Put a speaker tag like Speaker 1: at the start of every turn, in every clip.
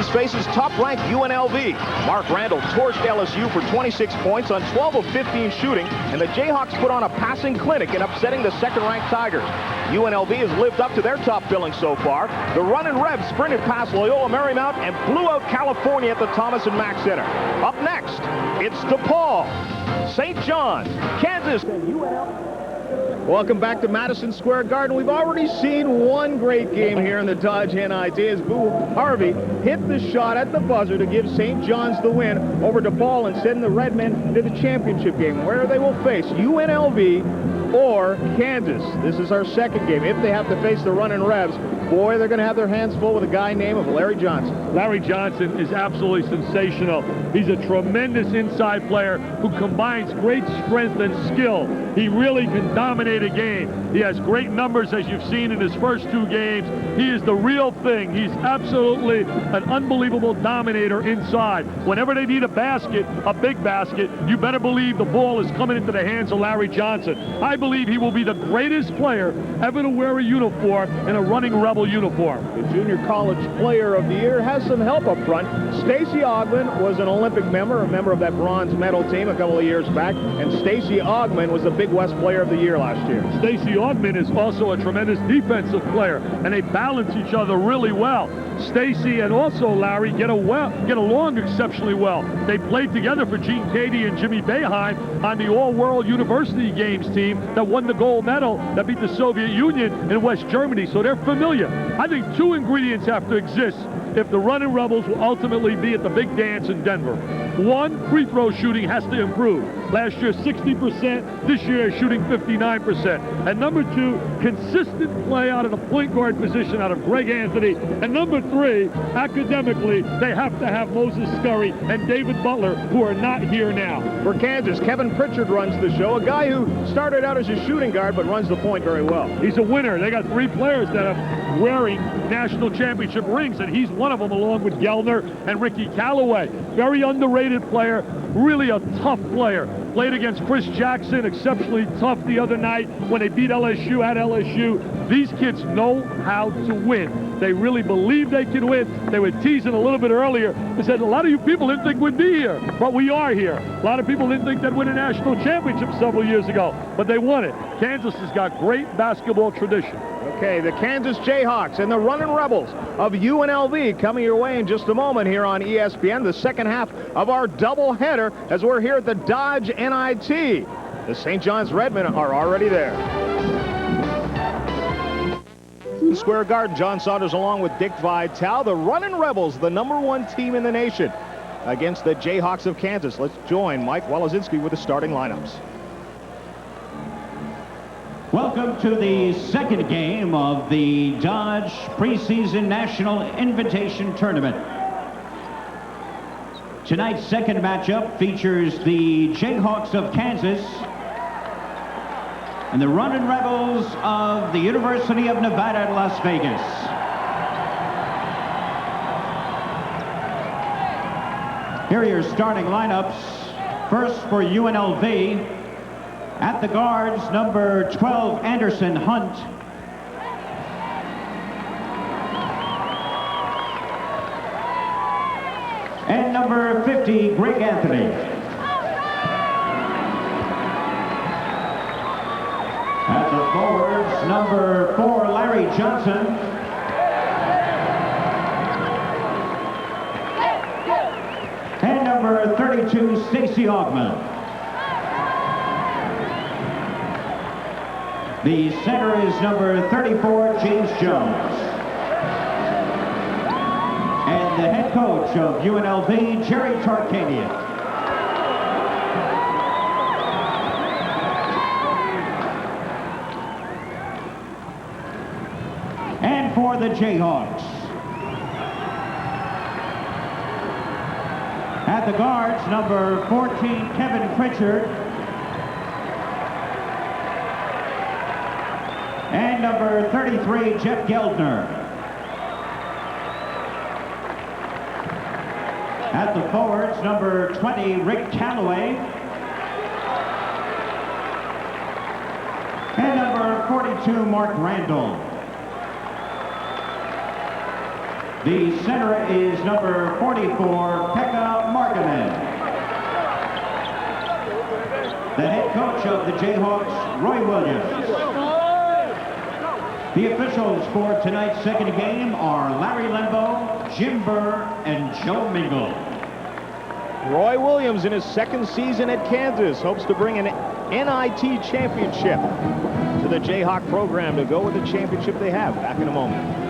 Speaker 1: faces top-ranked UNLV. Mark Randall torched LSU for 26 points on 12 of 15 shooting, and the Jayhawks put on a passing clinic in upsetting the second-ranked Tigers. UNLV has lived up to their top billing so far. The Runnin' Rebs sprinted past Loyola Marymount and blew out California at the Thomas and Mack Center. Up next, it's DePaul, St. John's, Kansas, and UNLV. Welcome back to Madison Square Garden. We've already seen one great game here in the Dodge NIT as Boo Harvey hit the shot at the buzzer to give St. John's the win over DePaul and send the Redmen to the championship game, where they will face UNLV or Kansas. This is our second game. If they have to face the Runnin' Rebs, boy, they're going to have their hands full with a guy named Larry Johnson.
Speaker 2: Larry Johnson is absolutely sensational. He's a tremendous inside player who combines great strength and skill. He really can dominate a game. He has great numbers, as you've seen in his first two games. He is the real thing. He's absolutely an unbelievable dominator inside. Whenever they need a basket, a big basket, you better believe the ball is coming into the hands of Larry Johnson. I believe he will be the greatest player ever to wear a uniform in a Running Rebel uniform.
Speaker 1: The Junior College Player of the Year has some help up front. Stacey Ogman was an Olympic member, a member of that bronze medal team a couple of years back, and Stacey Ogman was the Big West Player of the Year last year.
Speaker 2: Stacey Ogman is also a tremendous defensive player, and they balance each other really well. Stacey and also Larry get along exceptionally well. They played together for Gene Cady and Jimmy Boeheim on the All-World University Games team that won the gold medal that beat the Soviet Union in West Germany, so they're familiar. I think two ingredients have to exist if the Runnin' Rebels will ultimately be at the big dance in Denver. One, free throw shooting has to improve. Last year, 60%. This year, shooting 59%. And number two, consistent play out of the point guard position out of Greg Anthony. And number three, academically, they have to have Moses Scurry and David Butler, who are not here now.
Speaker 1: For Kansas, Kevin Pritchard runs the show, a guy who started out as a shooting guard but runs the point very well.
Speaker 2: He's a winner. They got three players that are wearing national championship rings, and he's one of them along with Gellner and Ricky Callaway. Very underrated player, really a tough player. Played against Chris Jackson, exceptionally tough the other night when they beat LSU at LSU. These kids know how to win. They really believe they can win. They were teasing a little bit earlier. They said, a lot of you people didn't think we'd be here, but we are here. A lot of people didn't think they'd win a national championship several years ago, but they won it. Kansas has got great basketball tradition.
Speaker 1: Okay, the Kansas Jayhawks and the Runnin' Rebels of UNLV coming your way in just a moment here on ESPN, the second half of our doubleheader as we're here at the Dodge NIT. The St. John's Redmen are already there. Square Garden, John Saunders along with Dick Vitale. The Runnin' Rebels, the #1 team in the nation, against the Jayhawks of Kansas. Let's join Mike Wolozinski with the starting lineups.
Speaker 3: Welcome to the second game of the Dodge Preseason National Invitation Tournament. Tonight's second matchup features the Jayhawks of Kansas and the Runnin' Rebels of the University of Nevada at Las Vegas. Here are your starting lineups. First for UNLV, at the guards, number 12, Anderson Hunt. And number 50, Greg Anthony. At the forwards, number 4, Larry Johnson. And number 32, Stacey Ogman. The center is number 34, James Jones. And the head coach of UNLV, Jerry Tarkanian. And for the Jayhawks, at the guards, number 14, Kevin Pritchard. And number 33, Jeff Geldner. At the forwards, number 20, Rick Callaway. And number 42, Mark Randall. The center is number 44, Pekka Markkanen. The head coach of the Jayhawks, Roy Williams. The officials for tonight's second game are Larry Lembo, Jim Burr, and Joe Mingle.
Speaker 1: Roy Williams in his second season at Kansas hopes to bring an NIT championship to the Jayhawk program to go with the championship they have. Back in a moment.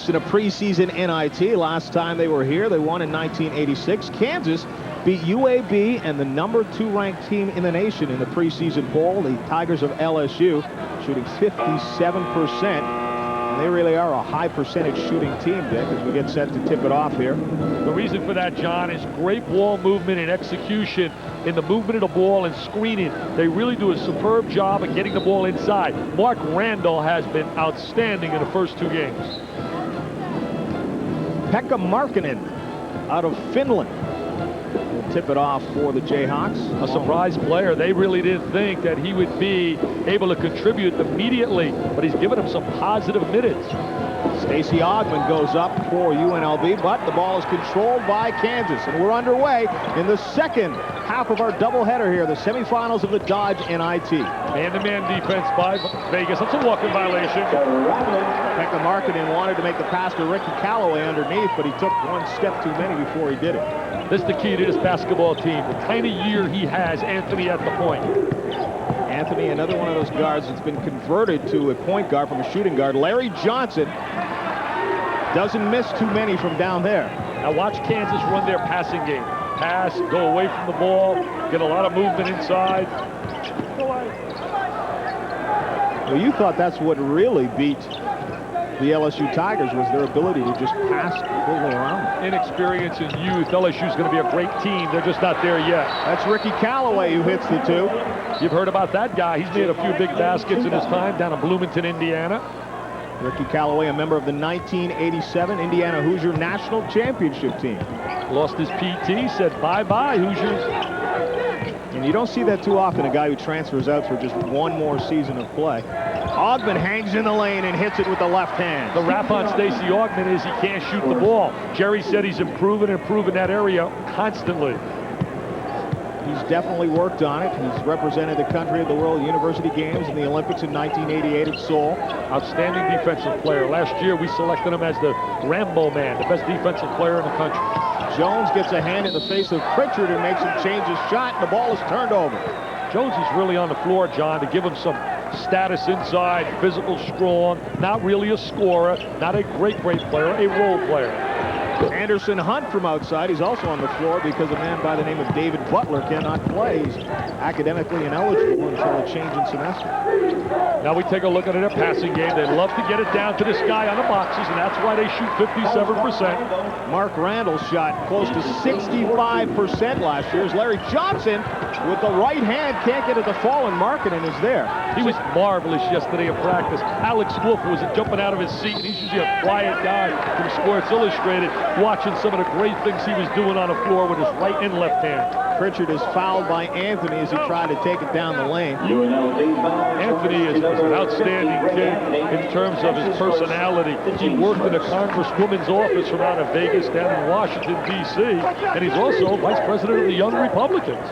Speaker 1: In a preseason NIT, last time they were here, they won in 1986. Kansas beat UAB and the number 2 ranked team in the nation in the preseason poll, the Tigers of LSU, shooting 57%. And they really are a high percentage shooting team, Dick, as we get set to tip it off here.
Speaker 2: The reason for that, John, is great ball movement and execution in the movement of the ball and screening. They really do a superb job of getting the ball inside. Mark Randall has been outstanding in the first 2 games.
Speaker 1: Pekka Markkanen out of Finland will tip it off for the Jayhawks.
Speaker 2: A surprise player. They really didn't think that he would be able to contribute immediately, but he's given them some positive minutes.
Speaker 1: Stacey Ogman goes up for UNLV, but the ball is controlled by Kansas, and we're underway in the second half of our doubleheader here, the semifinals of the Dodge NIT.
Speaker 2: Man-to-man defense by Vegas. That's a walking violation.
Speaker 1: Pekka Markkanen wanted to make the pass to Ricky Calloway underneath, but he took one step too many before he did it.
Speaker 2: This is the key to this basketball team. The kind of year he has, Anthony at the point.
Speaker 1: Anthony, another one of those guards that's been converted to a point guard from a shooting guard. Larry Johnson doesn't miss too many from down there.
Speaker 2: Now watch Kansas run their passing game. Pass, go away from the ball, get a lot of movement inside.
Speaker 1: Well, you thought that's what really beat the LSU Tigers, was their ability to just pass the ball around.
Speaker 2: Inexperience and youth. LSU's going to be a great team. They're just not there yet.
Speaker 1: That's Ricky Calloway who hits the 2.
Speaker 2: You've heard about that guy. He's made a few big baskets in his time down in Bloomington, Indiana.
Speaker 1: Ricky Calloway, a member of the 1987 Indiana Hoosier National Championship team.
Speaker 2: Lost his PT, said bye-bye, Hoosiers.
Speaker 1: And you don't see that too often, a guy who transfers out for just one more season of play. Ogman hangs in the lane and hits it with the left hand.
Speaker 2: The rap on Stacey Ogman is he can't shoot the ball. Jerry said he's improving that area constantly.
Speaker 1: He's definitely worked on it. He's represented the country at the World University Games and the Olympics in 1988 at Seoul.
Speaker 2: Outstanding defensive player. Last year we selected him as the Rambo man, the best defensive player in the country.
Speaker 1: Jones gets a hand in the face of Pritchard and makes him change his shot, and the ball is turned over.
Speaker 2: Jones is really on the floor, John, to give him some status inside, physical, strong, not really a scorer, not a great player, a role player.
Speaker 1: Anderson Hunt from outside. He's also on the floor because a man by the name of David Butler cannot play. He's academically ineligible until a change in semester.
Speaker 2: Now we take a look at their passing game. They love to get it down to this guy on the boxes, and that's why they shoot 57%.
Speaker 1: Mark Randall shot close to 65% last year. As Larry Johnson, with the right hand, can't get it to fall, and Markkanen is there.
Speaker 2: He was marvelous yesterday in practice. Alex Wolf was jumping out of his seat, and he's usually a quiet guy from Sports Illustrated, watching some of the great things he was doing on the floor with his right and left hand.
Speaker 1: Pritchard is fouled by Anthony as he tried to take it down the lane.
Speaker 2: Anthony is an outstanding kid in terms of his personality. He worked in a congresswoman's office from out of Vegas down in Washington, D.C., and he's also vice president of the Young Republicans.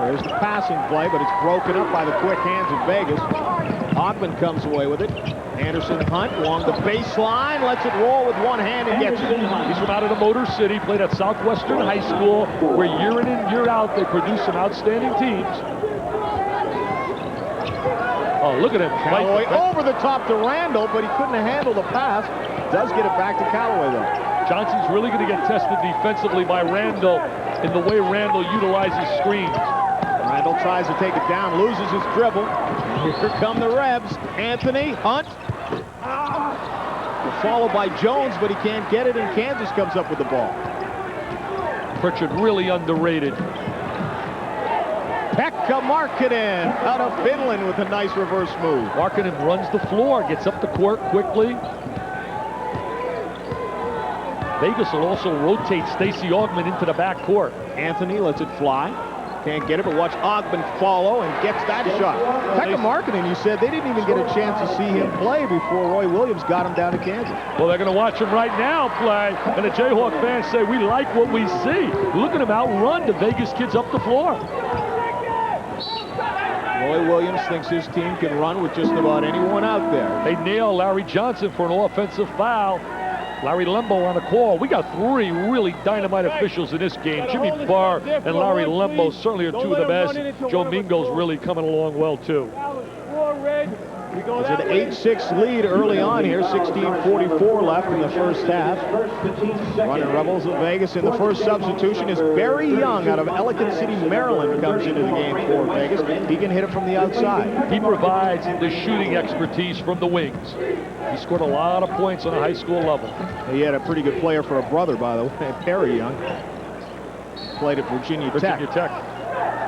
Speaker 1: There's the passing play, but it's broken up by the quick hands of Vegas. Ogman comes away with it. Anderson Hunt along the baseline, lets it roll with one hand and gets it.
Speaker 2: He's from out of the Motor City, played at Southwestern High School, where year in and year out they produce some outstanding teams. Oh, look at him.
Speaker 1: Calloway over the top to Randall, but he couldn't handle the pass. Does get it back to Calloway, though.
Speaker 2: Johnson's really going to get tested defensively by Randall in the way Randall utilizes screens.
Speaker 1: Randall tries to take it down, loses his dribble. Here come the Rebs. Anthony, Hunt. Followed by Jones, but he can't get it, and Kansas comes up with the ball.
Speaker 2: Pritchard really underrated.
Speaker 1: Pekka Markkanen out of Finland with a nice reverse move.
Speaker 2: Markkanen runs the floor, gets up the court quickly. Vegas will also rotate Stacey Ogman into the backcourt.
Speaker 1: Anthony lets it fly. Can't get it, but watch Ogben follow and gets that shot. Pekka Markkanen, you said they didn't even get a chance to see him play before Roy Williams got him down to Kansas.
Speaker 2: Well, they're going to watch him right now play, and the Jayhawk fans say, we like what we see. Look at him outrun the Vegas kids up the floor.
Speaker 1: Roy Williams thinks his team can run with just about anyone out there.
Speaker 2: They nail Larry Johnson for an offensive foul. Larry Lembo on the call. We got three really dynamite officials in this game. Jimmy Barr and Larry Lembo certainly are two of the best. Joe Mingo's really coming along well, too.
Speaker 1: It's an 8-6 lead early on here. 16:44 left in the first half. Running Rebels of Vegas in the first substitution is Barry Young out of Ellicott City, Maryland, comes into the game for Vegas. He can hit it from the outside.
Speaker 2: He provides the shooting expertise from the wings. He scored a lot of points on a high school level.
Speaker 1: He had a pretty good player for a brother, by the way, Barry Young. Played at Virginia Tech.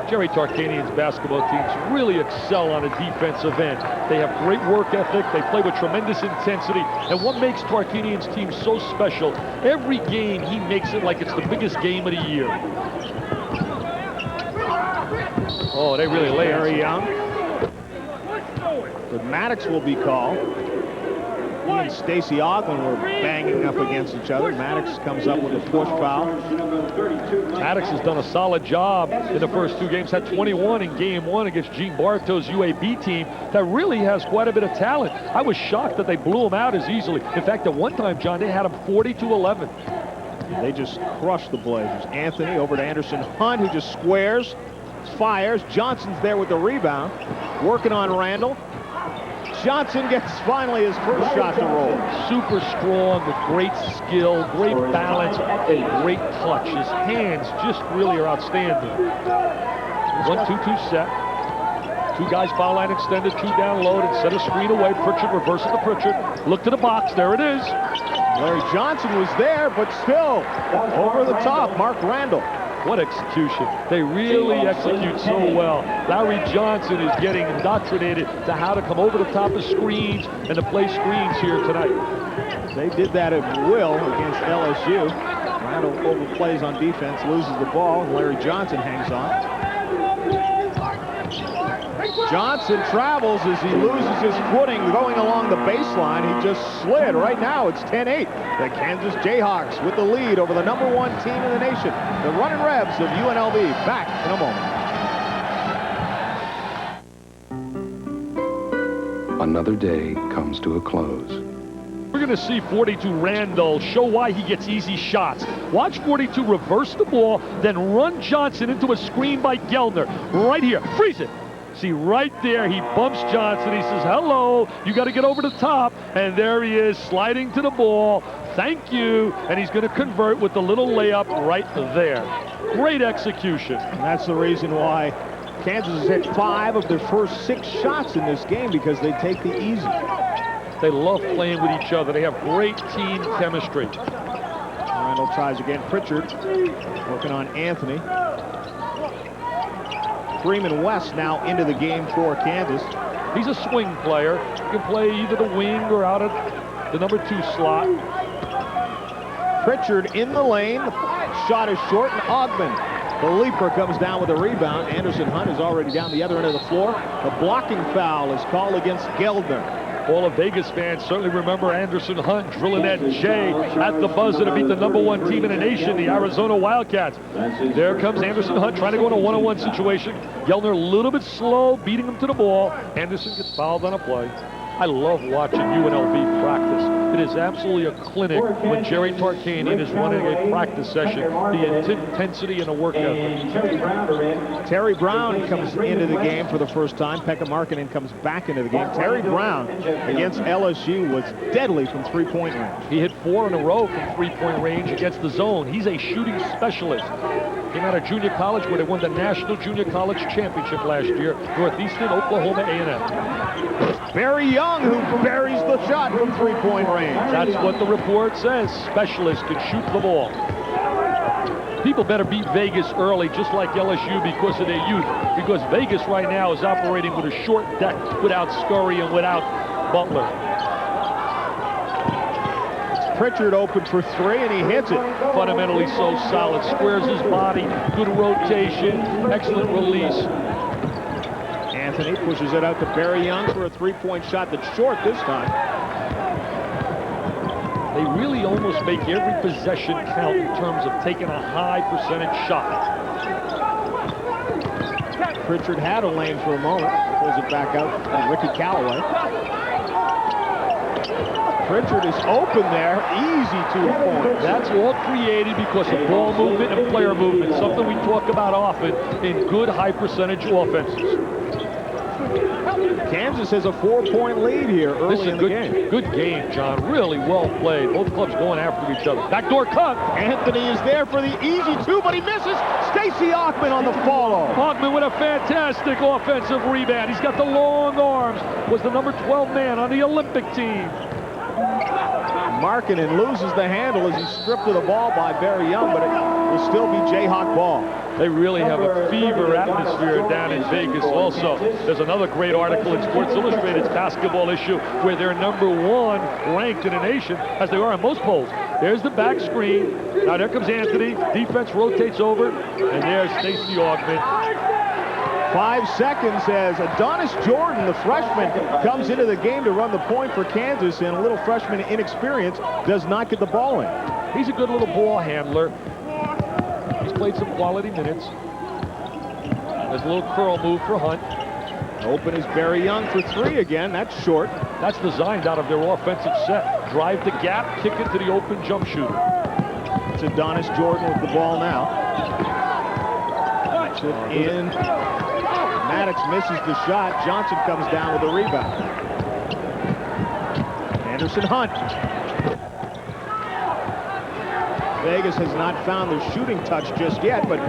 Speaker 2: Jerry Tarkanian's basketball teams really excel on a defensive end. They have great work ethic. They play with tremendous intensity. And what makes Tarkanian's team so special, every game he makes it like it's the biggest game of the year. Oh, they really lay Barry Young.
Speaker 1: The Maddox will be called. He and Stacey Ogden were banging up against each other. Maddox comes up with a push foul.
Speaker 2: Maddox has done a solid job in the first two games. Had 21 in game one against Gene Bartow's UAB team that really has quite a bit of talent. I was shocked that they blew him out as easily. In fact, at one time, John, they had him 40-11.
Speaker 1: They just crushed the Blazers. Anthony over to Anderson Hunt, who just squares, fires. Johnson's there with the rebound, working on Randall. Johnson gets finally his first shot to roll.
Speaker 2: Super strong with great skill, great balance, and great touch. His hands just really are outstanding. 1-2-2 set. Two guys foul line extended, two down low, and set a screen away. Pritchard reverses to Pritchard. Look to the box. There it is.
Speaker 1: Larry Johnson was there, but still over the top. Mark Randall.
Speaker 2: What execution. They really execute so well. Larry Johnson is getting indoctrinated to how to come over the top of screens and to play screens here tonight.
Speaker 1: They did that at will against LSU. Randall overplays on defense, loses the ball, and Larry Johnson hangs on. Johnson travels as he loses his footing going along the baseline. He just slid. Right now it's 10-8. The Kansas Jayhawks with the lead over the #1 team in the nation. The Running Rebs of UNLV. Back in a moment.
Speaker 4: Another day comes to a close.
Speaker 2: We're going to see 42 Randall show why he gets easy shots. Watch 42 reverse the ball, then run Johnson into a screen by Gelner. Right here. Freeze it. See, right there, he bumps Johnson. He says, hello, you got to get over the top. And there he is, sliding to the ball. Thank you. And he's going to convert with the little layup right there. Great execution.
Speaker 1: And that's the reason why Kansas has hit 5 of their first 6 shots in this game, because they take the easy.
Speaker 2: They love playing with each other. They have great team chemistry.
Speaker 1: Randall tries again. Pritchard working on Anthony. Freeman West now into the game for Kansas.
Speaker 2: He's a swing player. He can play either the wing or out of the #2 slot.
Speaker 1: Pritchard in the lane. The shot is short, and Ogben, the leaper, comes down with a rebound. Anderson Hunt is already down the other end of the floor. A blocking foul is called against Geldner.
Speaker 2: All of Vegas fans certainly remember Anderson Hunt drilling that J at the buzzer to beat the #1 team in the nation, the Arizona Wildcats. There comes Anderson Hunt trying to go in a one-on-one situation. Geldner a little bit slow, beating him to the ball. Anderson gets fouled on a play. I love watching UNLV practice. It is absolutely a clinic when Jerry Tarkanian is running a practice session. The intensity and the work ethic.
Speaker 1: Terry Brown comes into the game for the first time. Pekka Markkanen comes back into the game. Terry Brown against LSU was deadly from three-point range.
Speaker 2: He hit 4 in a row from three-point range against the zone. He's a shooting specialist. Came out of junior college where they won the National Junior College Championship last year. Northeastern Oklahoma A&M.
Speaker 1: Barry Young, who buries the shot from three-point range.
Speaker 2: That's what the report says. Specialists can shoot the ball. People better beat Vegas early, just like LSU, because of their youth. Because Vegas right now is operating with a short deck without Scurry and without Butler.
Speaker 1: Pritchard open for three, and he hits it.
Speaker 2: Fundamentally so solid. Squares his body. Good rotation. Excellent release.
Speaker 1: Anthony pushes it out to Barry Young for a three-point shot that's short this time.
Speaker 2: They really almost make every possession count in terms of taking a high percentage shot.
Speaker 1: Pritchard had a lane for a moment. Pulls it back out to Ricky Callaway. Pritchard is open there. Easy 2 points.
Speaker 2: That's all created because of ball movement and player movement. Something we talk about often in good high percentage offenses.
Speaker 1: Kansas has a 4-point lead here early in the game.
Speaker 2: Good game, John. Really well played. Both clubs going after each other. Backdoor cut.
Speaker 1: Anthony is there for the easy two, but he misses. Stacey Augman on the follow.
Speaker 2: Augman with a fantastic offensive rebound. He's got the long arms. Was the number 12 man on the Olympic team.
Speaker 1: Markkanen loses the handle as he's stripped of the ball by Barry Young, but it will still be Jayhawk ball.
Speaker 2: They really have a fever atmosphere down in Vegas also. There's another great article in Sports Illustrated's basketball issue where they're #1 ranked in the nation, as they are on most polls. There's the back screen. Now there comes Anthony. Defense rotates over, and there's Stacey Augman.
Speaker 1: 5 seconds as Adonis Jordan, the freshman, comes into the game to run the point for Kansas, and a little freshman inexperience does not get the ball in.
Speaker 2: He's a good little ball handler. He's played some quality minutes. There's a little curl move for Hunt.
Speaker 1: Open is Barry Young for three again. That's short.
Speaker 2: That's designed out of their offensive set. Drive the gap, kick it to the open jump shooter.
Speaker 1: It's Adonis Jordan with the ball now. Puts it in. Maddox misses the shot. Johnson comes down with the rebound. Anderson Hunt. Vegas has not found their shooting touch just yet, but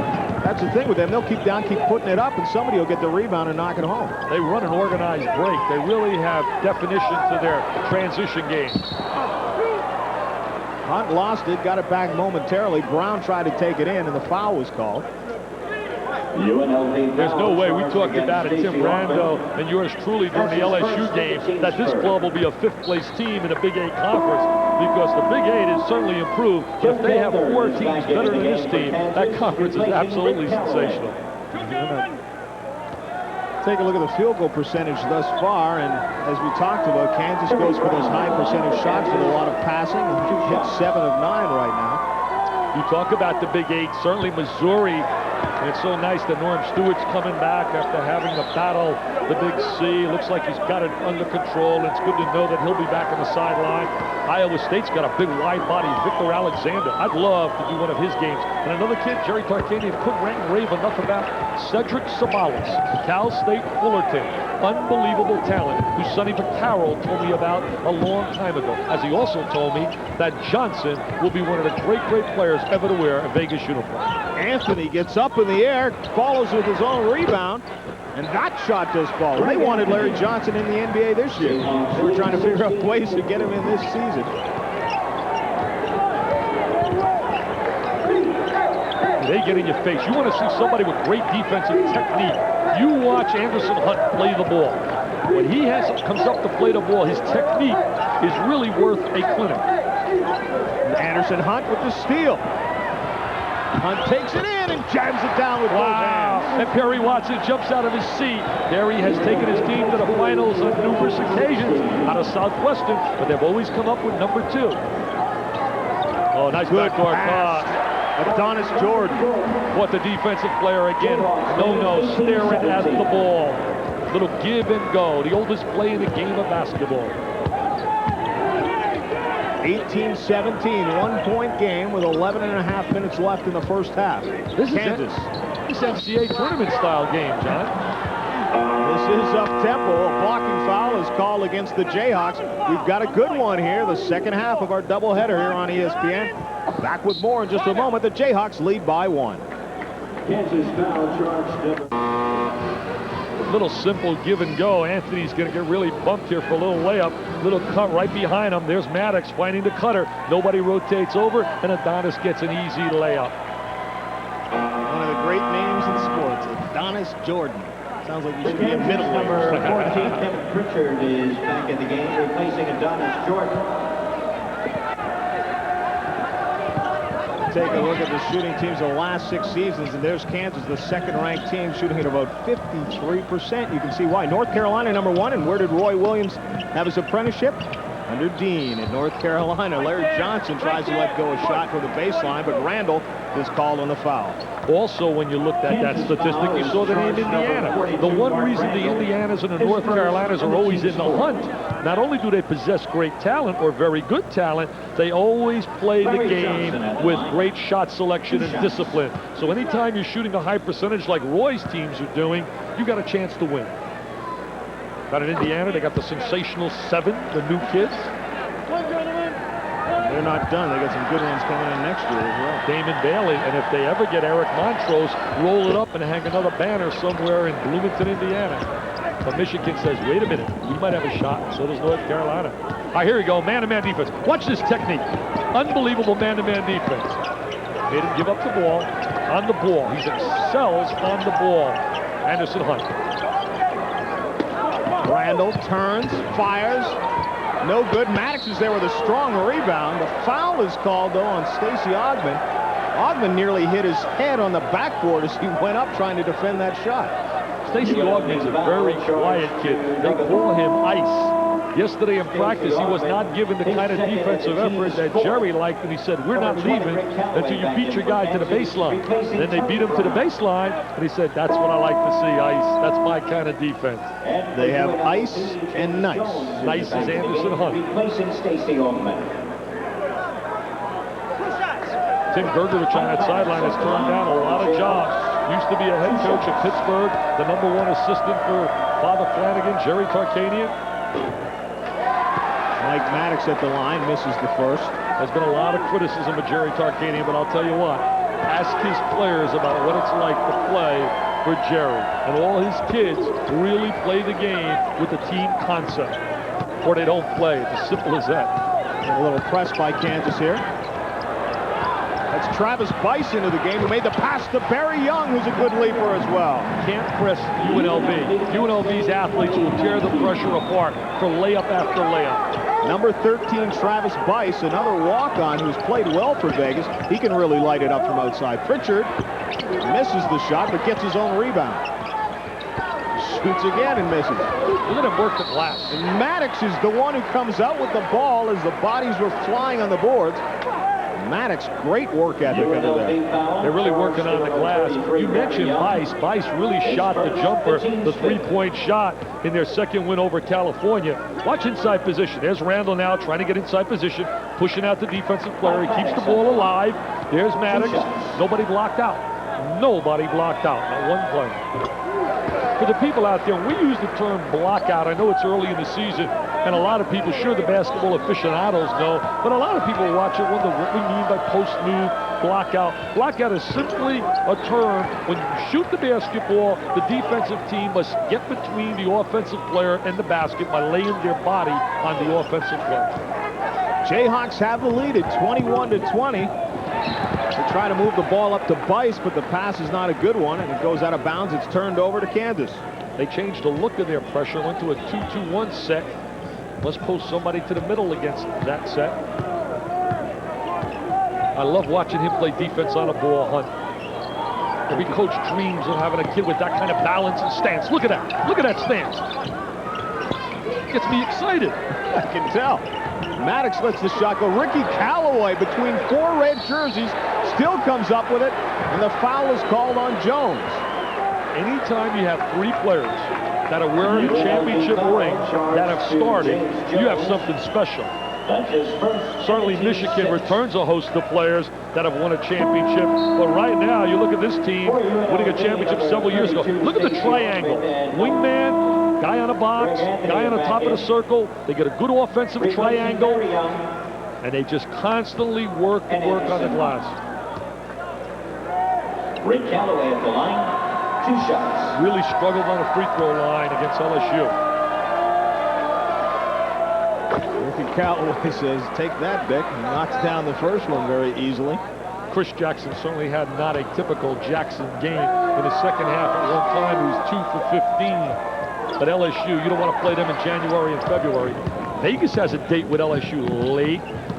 Speaker 1: that's the thing with them. They'll keep putting it up, and somebody will get the rebound and knock it home.
Speaker 2: They run an organized break. They really have definition to their transition game.
Speaker 1: Hunt lost it, got it back momentarily. Brown tried to take it in, and the foul was called.
Speaker 2: There's no way, we talked about it, Tim Rando and yours truly during the LSU game, that this club will be a 5th place team in the Big 8 conference, because the Big 8 is certainly improved, but if they have 4 teams better than this team, that conference is absolutely sensational.
Speaker 1: Take a look at the field goal percentage thus far, and as we talked about, Kansas goes for those high percentage shots with a lot of passing, and hit 7 of 9 right now.
Speaker 2: You talk about the Big 8, certainly Missouri. And it's so nice that Norm Stewart's coming back after having to battle the Big C. Looks like he's got it under control, and it's good to know that he'll be back on the sideline. Iowa State's got a big wide body, Victor Alexander. I'd love to do one of his games. And another kid, Jerry Tarkanian, couldn't rave enough about Cedric Sabalas, Cal State Fullerton. Unbelievable talent, who Sonny Vaccaro told me about a long time ago. As he also told me that Johnson will be one of the great players ever to wear a Vegas uniform.
Speaker 1: Anthony gets up in the air, follows with his own rebound, and that shot does fall. They wanted Larry Johnson in the NBA this year. They were trying to figure out ways to get him in this season.
Speaker 2: They get in your face. You want to see somebody with great defensive technique. You watch Anderson Hunt play the ball. When he comes up to play the ball, his technique is really worth a clinic.
Speaker 1: Anderson Hunt with the steal. Hunt takes it in and jams it down with both hands.
Speaker 2: And Perry Watson jumps out of his seat. Perry has taken his team to the finals on numerous occasions out of Southwestern, but they've always come up with #2. Oh, nice backdoor pass.
Speaker 1: Adonis Jordan.
Speaker 2: What the defensive player again. No, staring at the ball. Little give and go. The oldest play in the game of basketball.
Speaker 1: 18-17, 1-point game with 11.5 minutes left in the first half.
Speaker 2: This
Speaker 1: Kansas.
Speaker 2: This NCAA tournament style game, John.
Speaker 1: This is up-tempo. A blocking foul is called against the Jayhawks. We've got a good one here, the second half of our doubleheader here on ESPN. Back with more in just a moment. The Jayhawks lead by 1.
Speaker 3: Kansas foul charge.
Speaker 2: Little simple give and go. Anthony's going to get really bumped here for a little layup. Little cut right behind him. There's Maddox finding the cutter. Nobody rotates over, and Adonis gets an easy layup.
Speaker 1: One of the great names in sports, Adonis Jordan. Sounds like he should be a middle
Speaker 3: Number 14, Kevin Pritchard is back in the game, replacing Adonis Jordan.
Speaker 1: take a look at the shooting teams of the last 6 seasons, and there's Kansas, the second-ranked team, shooting at about 53%. You can see why. North Carolina, #1, and where did Roy Williams have his apprenticeship? Under Dean in North Carolina. Larry Johnson tries to let go a shot for the baseline, but Randall is called on the foul.
Speaker 2: Also, when you looked at that statistic, you saw that in Indiana. The one reason the Indianas and the North Carolinas are always in the hunt, not only do they possess great talent or very good talent, they always play the game with great shot selection and discipline. So anytime you're shooting a high percentage like Roy's teams are doing, you got a chance to win. Got in Indiana, they got the sensational 7, the new kids.
Speaker 1: They're not done. They got some good ones coming in next year as well.
Speaker 2: Damon Bailey, and if they ever get Eric Montrose, roll it up and hang another banner somewhere in Bloomington, Indiana. But Michigan says, wait a minute, we might have a shot. So does North Carolina. All right, here we go, man-to-man defense. Watch this technique. Unbelievable man-to-man defense. Made him give up the ball. On the ball. He excels on the ball. Anderson Hunt.
Speaker 1: Randall turns, fires. No good. Maddox is there with a strong rebound. The foul is called, though, on Stacey Ogman. Ogman nearly hit his head on the backboard as he went up trying to defend that shot.
Speaker 2: Stacey Ogman's a very quiet kid. They call him Ice. Yesterday in practice, he was not given the kind of defensive effort that Jerry liked, and he said, we're not leaving until you beat your guy to the baseline. And then they beat him to the baseline, and he said, that's what I like to see, Ice. That's my kind of defense.
Speaker 1: They have Ice and Nice.
Speaker 2: Nice is Anderson Hunt. Tim Gergerich on that sideline has turned down a lot of jobs. Used to be a head coach at Pittsburgh, the #1 assistant for Father Flanagan, Jerry Tarkanian.
Speaker 1: Mike Maddox at the line, misses the first.
Speaker 2: There's been a lot of criticism of Jerry Tarkanian, but I'll tell you what, ask his players about what it's like to play for Jerry. And all his kids really play the game with the team concept, or they don't play. It's as simple as that.
Speaker 1: A little press by Kansas here. That's Travis Bice into the game, who made the pass to Barry Young, who's a good leaper as well.
Speaker 2: Can't press UNLV. UNLV's athletes will tear the pressure apart for layup after layup.
Speaker 1: Number 13, Travis Bice, another walk-on who's played well for Vegas. He can really light it up from outside. Pritchard misses the shot, but gets his own rebound. Shoots again and misses.
Speaker 2: Look at him work the glass.
Speaker 1: And Maddox is the one who comes out with the ball as the bodies were flying on the boards. Maddox, great work ethic under there.
Speaker 2: They're really working on the glass. You mentioned Bice. Bice really shot the jumper, the three-point shot in their second win over California. Watch inside position. There's Randall now trying to get inside position, pushing out the defensive player. He keeps the ball alive. There's Maddox. Nobody blocked out. Nobody blocked out. Not one player. For the people out there, when we use the term blockout, I know it's early in the season, and a lot of people, sure, the basketball aficionados know, but a lot of people watch it wonder what we mean by post-move, blockout. Blockout is simply a term when you shoot the basketball, the defensive team must get between the offensive player and the basket by laying their body on the offensive player.
Speaker 1: Jayhawks have the lead at 21-20. They try to move the ball up to Bice, but the pass is not a good one, and it goes out of bounds. It's turned over to Kansas.
Speaker 2: They changed the look of their pressure, went to a 2-2-1 set. Must post somebody to the middle against that set. I love watching him play defense on a ball, Hunt. Every coach dreams of having a kid with that kind of balance and stance. Look at that. Look at that stance. Gets me excited.
Speaker 1: I can tell. Maddox lets the shot go. Ricky Callaway between 4 red jerseys still comes up with it, and the foul is called on Jones.
Speaker 2: Anytime you have 3 players that are wearing a championship ring that have started, you have something special. Certainly Michigan returns a host of players that have won a championship, but right now you look at this team winning a championship several years ago. Look at the triangle. Wingman, guy on a box, guy on the top of the circle. They get a good offensive triangle, and they just constantly work and work on the glass.
Speaker 5: Rick Callaway at the line, 2 shots.
Speaker 2: Really struggled on the free throw line against LSU.
Speaker 1: Ricky Callaway says, take that, Dick. He knocks down the first one very easily.
Speaker 2: Chris Jackson certainly had not a typical Jackson game in the second half. At one time, he was 2 for 15. But LSU, you don't want to play them in January and February. Vegas has a date with LSU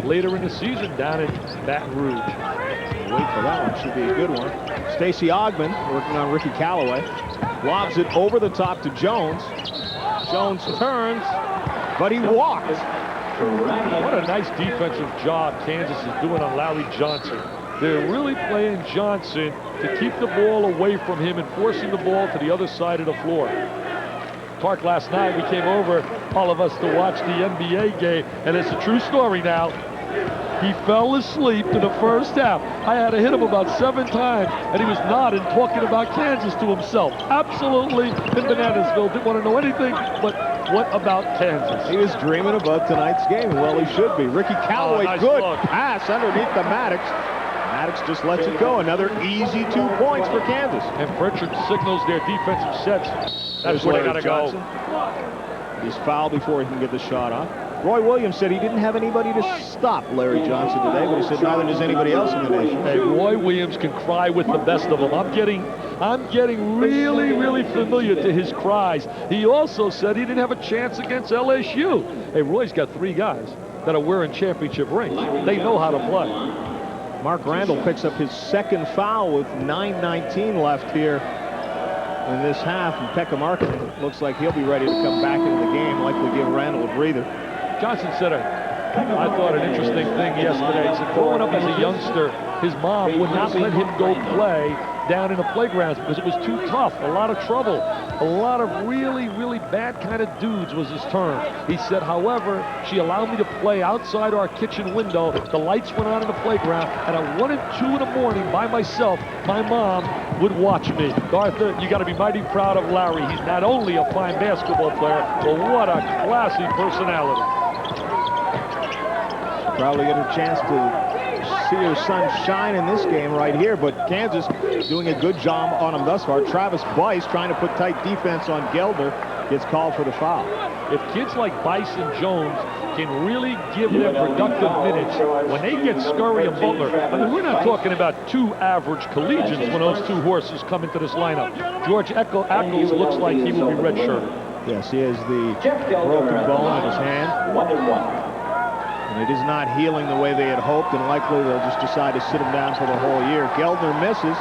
Speaker 2: later in the season down in Baton Rouge.
Speaker 1: Wait for that one. Should be a good one. Stacey Ogman working on Ricky Callaway. Lobs it over the top to Jones. Jones turns, but he walks.
Speaker 2: What a nice defensive job Kansas is doing on Larry Johnson. They're really playing Johnson to keep the ball away from him and forcing the ball to the other side of the floor. Clark, last night we came over, all of us, to watch the NBA game, and it's a true story now. He fell asleep in the first half. I had to hit him about 7 times, and he was nodding, talking about Kansas to himself. Absolutely in Bananesville, didn't want to know anything but what about Kansas.
Speaker 1: He was dreaming about tonight's game. Well, he should be. Ricky Callaway,
Speaker 2: nice
Speaker 1: good
Speaker 2: look.
Speaker 1: pass underneath the Maddox. Maddox just lets it go. Another easy 2 points for Kansas.
Speaker 2: And Pritchard signals their defensive sets. That's where they got to go.
Speaker 1: He's fouled before he can get the shot off. Roy Williams said he didn't have anybody to stop Larry Johnson today, but he said neither does anybody else in the nation.
Speaker 2: Hey, Roy Williams can cry with the best of them. I'm getting really, really familiar to his cries. He also said he didn't have a chance against LSU. Hey, Roy's got 3 guys that are wearing championship rings. They know how to play.
Speaker 1: Mark Randall picks up his 2nd foul with 9:19 left here in this half, and Pekka Markin looks like he'll be ready to come back into the game, likely give Randall a breather.
Speaker 2: Johnson said I thought an interesting thing yesterday. He said growing up as a youngster, his mom would not let him go play down in the playgrounds because it was too tough, a lot of trouble, a lot of really, really bad kind of dudes was his term. He said, however, she allowed me to play outside our kitchen window. The lights went on in the playground, and at 1 and 2 in the morning by myself, my mom would watch me. Arthur, you got to be mighty proud of Larry. He's not only a fine basketball player, but what a classy personality.
Speaker 1: Probably get a chance to see her son shine in this game right here, but Kansas doing a good job on him thus far. Travis Bice trying to put tight defense on Geldner, gets called for the foul.
Speaker 2: If kids like Bice and Jones can really give them productive minutes, when they get Scurry and Butler, I mean, we're not talking about 2 average collegians when those 2 horses come into this lineup. George Eccles looks like he will be redshirted.
Speaker 1: Yes, he has the broken bone in his hand.
Speaker 5: 1-1.
Speaker 1: And it is not healing the way they had hoped, and likely they'll just decide to sit him down for the whole year. Geldner misses.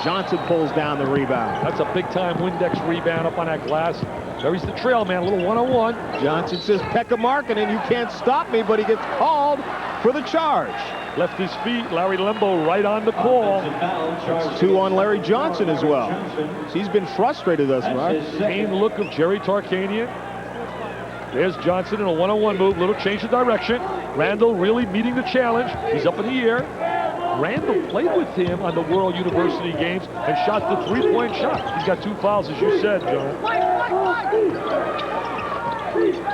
Speaker 1: Johnson pulls down the rebound.
Speaker 2: That's a big-time Windex rebound up on that glass. There's the trail man, a little one-on-one.
Speaker 1: Johnson says, Pekka Markkanen, you can't stop me, but he gets called for the charge.
Speaker 2: Left his feet, Larry Lembo right on the call.
Speaker 1: That's 2 on Larry Johnson as well. So he's been frustrated thus far.
Speaker 2: Same look of Jerry Tarkanian. There's Johnson in a one-on-one move, little change of direction. Randall really meeting the challenge. He's up in the air. Randall played with him on the World University games and shot the three-point shot. He's got 2 fouls, as you said, John.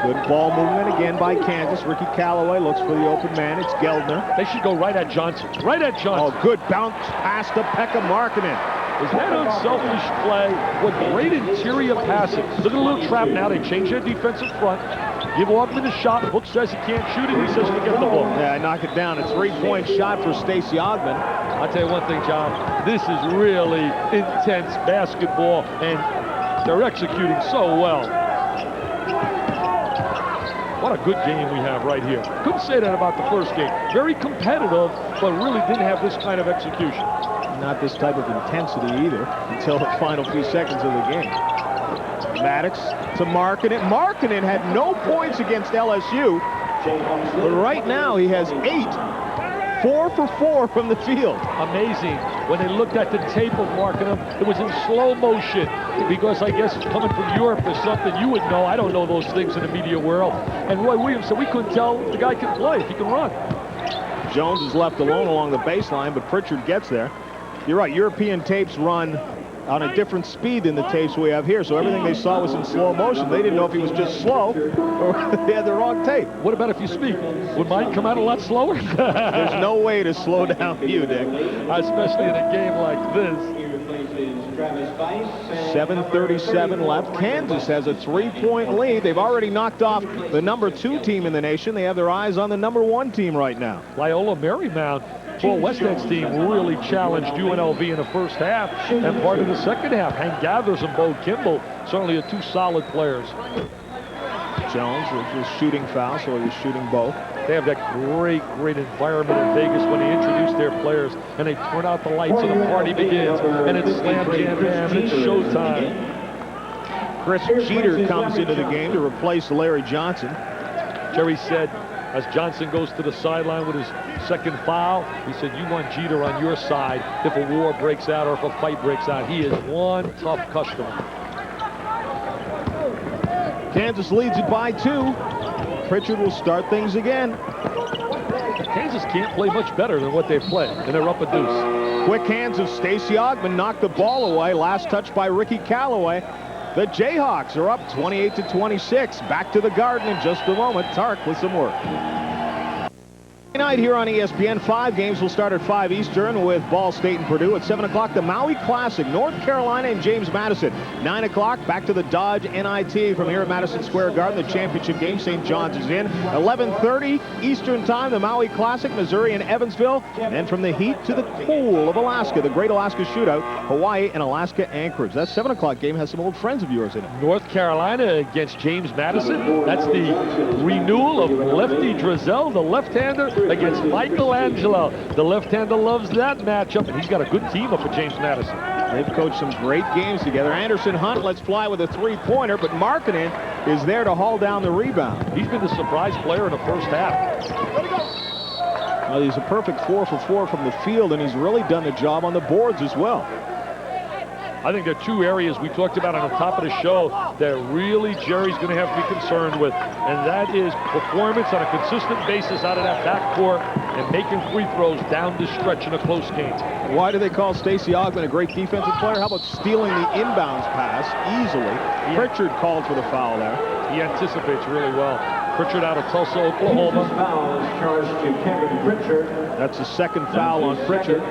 Speaker 1: Good ball movement again by Kansas. Ricky Callaway looks for the open man. It's Geldner.
Speaker 2: They should go right at Johnson. Right at Johnson.
Speaker 1: Oh, good bounce pass to Pekka Markkanen.
Speaker 2: Is that unselfish play? What great interior passing. Look at the little trap now. They change their defensive front. Give Augman a shot. Hook says he can't shoot it. He says forget the ball.
Speaker 1: Yeah, I knock it down. A 3-point shot for Stacey Augman.
Speaker 2: I'll tell you one thing, John. This is really intense basketball, and they're executing so well. What a good game we have right here. Couldn't say that about the first game. Very competitive, but really didn't have this kind of execution.
Speaker 1: Not this type of intensity either until the final few seconds of the game. Maddox to Markkanen. Markkanen had no points against LSU, but right now he has 8. 4 for 4 from the field.
Speaker 2: Amazing. When they looked at the tape of Markkanen, it was in slow motion because I guess coming from Europe is something you would know. I don't know those things in the media world. And Roy Williams said we couldn't tell if the guy can play, if he can run.
Speaker 1: Jones is left alone along the baseline, but Pritchard gets there. You're right, European tapes run on a different speed than the tapes we have here, so everything they saw was in slow motion. They didn't know if he was just slow or they had the wrong tape.
Speaker 2: What about if you speak? Would mine come out a lot slower?
Speaker 1: There's no way to slow down you, Dick.
Speaker 2: Especially in a game like this.
Speaker 1: 7:37 left. Kansas has a 3-point lead. They've already knocked off the #2 team in the nation. They have their eyes on the #1 team right now.
Speaker 2: Loyola Marymount, Paul Westhead's team really challenged UNLV in the first half and part of the second half. Hank Gathers and Bo Kimball certainly are 2 solid players.
Speaker 1: Jones. It's a shooting foul, so he's shooting both.
Speaker 2: They have that great environment in Vegas when they introduce their players and they turn out the lights and the party begins and it's slam jam bam and it's showtime.
Speaker 1: Chris Jeter comes into the game to replace Larry Johnson.
Speaker 2: Jerry said, as Johnson goes to the sideline with his second foul, he said, you want Jeter on your side if a war breaks out or if a fight breaks out. He is one tough customer.
Speaker 1: Kansas leads it by 2. Pritchard will start things again.
Speaker 2: Kansas can't play much better than what they've played, and they're up a deuce.
Speaker 1: Quick hands of Stacey Ogman knocked the ball away. Last touch by Ricky Callaway. The Jayhawks are up 28-26. Back to the Garden in just a moment. Tark with some work. Tonight here on ESPN, 5 games will start at 5 Eastern with Ball State and Purdue. At 7 o'clock, the Maui Classic, North Carolina and James Madison. 9 o'clock, back to the Dodge NIT from here at Madison Square Garden. The championship game, St. John's is in. 11:30 Eastern time, the Maui Classic, Missouri and Evansville. And then from the heat to the cool of Alaska, the Great Alaska Shootout, Hawaii and Alaska Anchorage. That 7 o'clock game has some old friends of yours in it.
Speaker 2: North Carolina against James Madison. That's the renewal of Lefty Drizel, the left-hander, against Michelangelo. The left-hander loves that matchup, and he's got a good team up for James Madison.
Speaker 1: They've coached some great games together. Anderson Hunt lets fly with a 3-pointer, but Markkanen is there to haul down the rebound.
Speaker 2: He's been the surprise player in the first half.
Speaker 1: Well, he's a perfect 4 for 4 from the field, and he's really done the job on the boards as well.
Speaker 2: I think there are 2 areas we talked about on the top of the show that really Jerry's going to have to be concerned with, and that is performance on a consistent basis out of that backcourt and making free throws down the stretch in a close game.
Speaker 1: Why do they call Stacey Ogman a great defensive player? How about stealing the inbounds pass easily? Pritchard called for the foul there.
Speaker 2: He anticipates really well. Pritchard out of Tulsa, Oklahoma.
Speaker 5: Foul is charged to Kevin Pritchard.
Speaker 1: That's the second foul on Pritchard.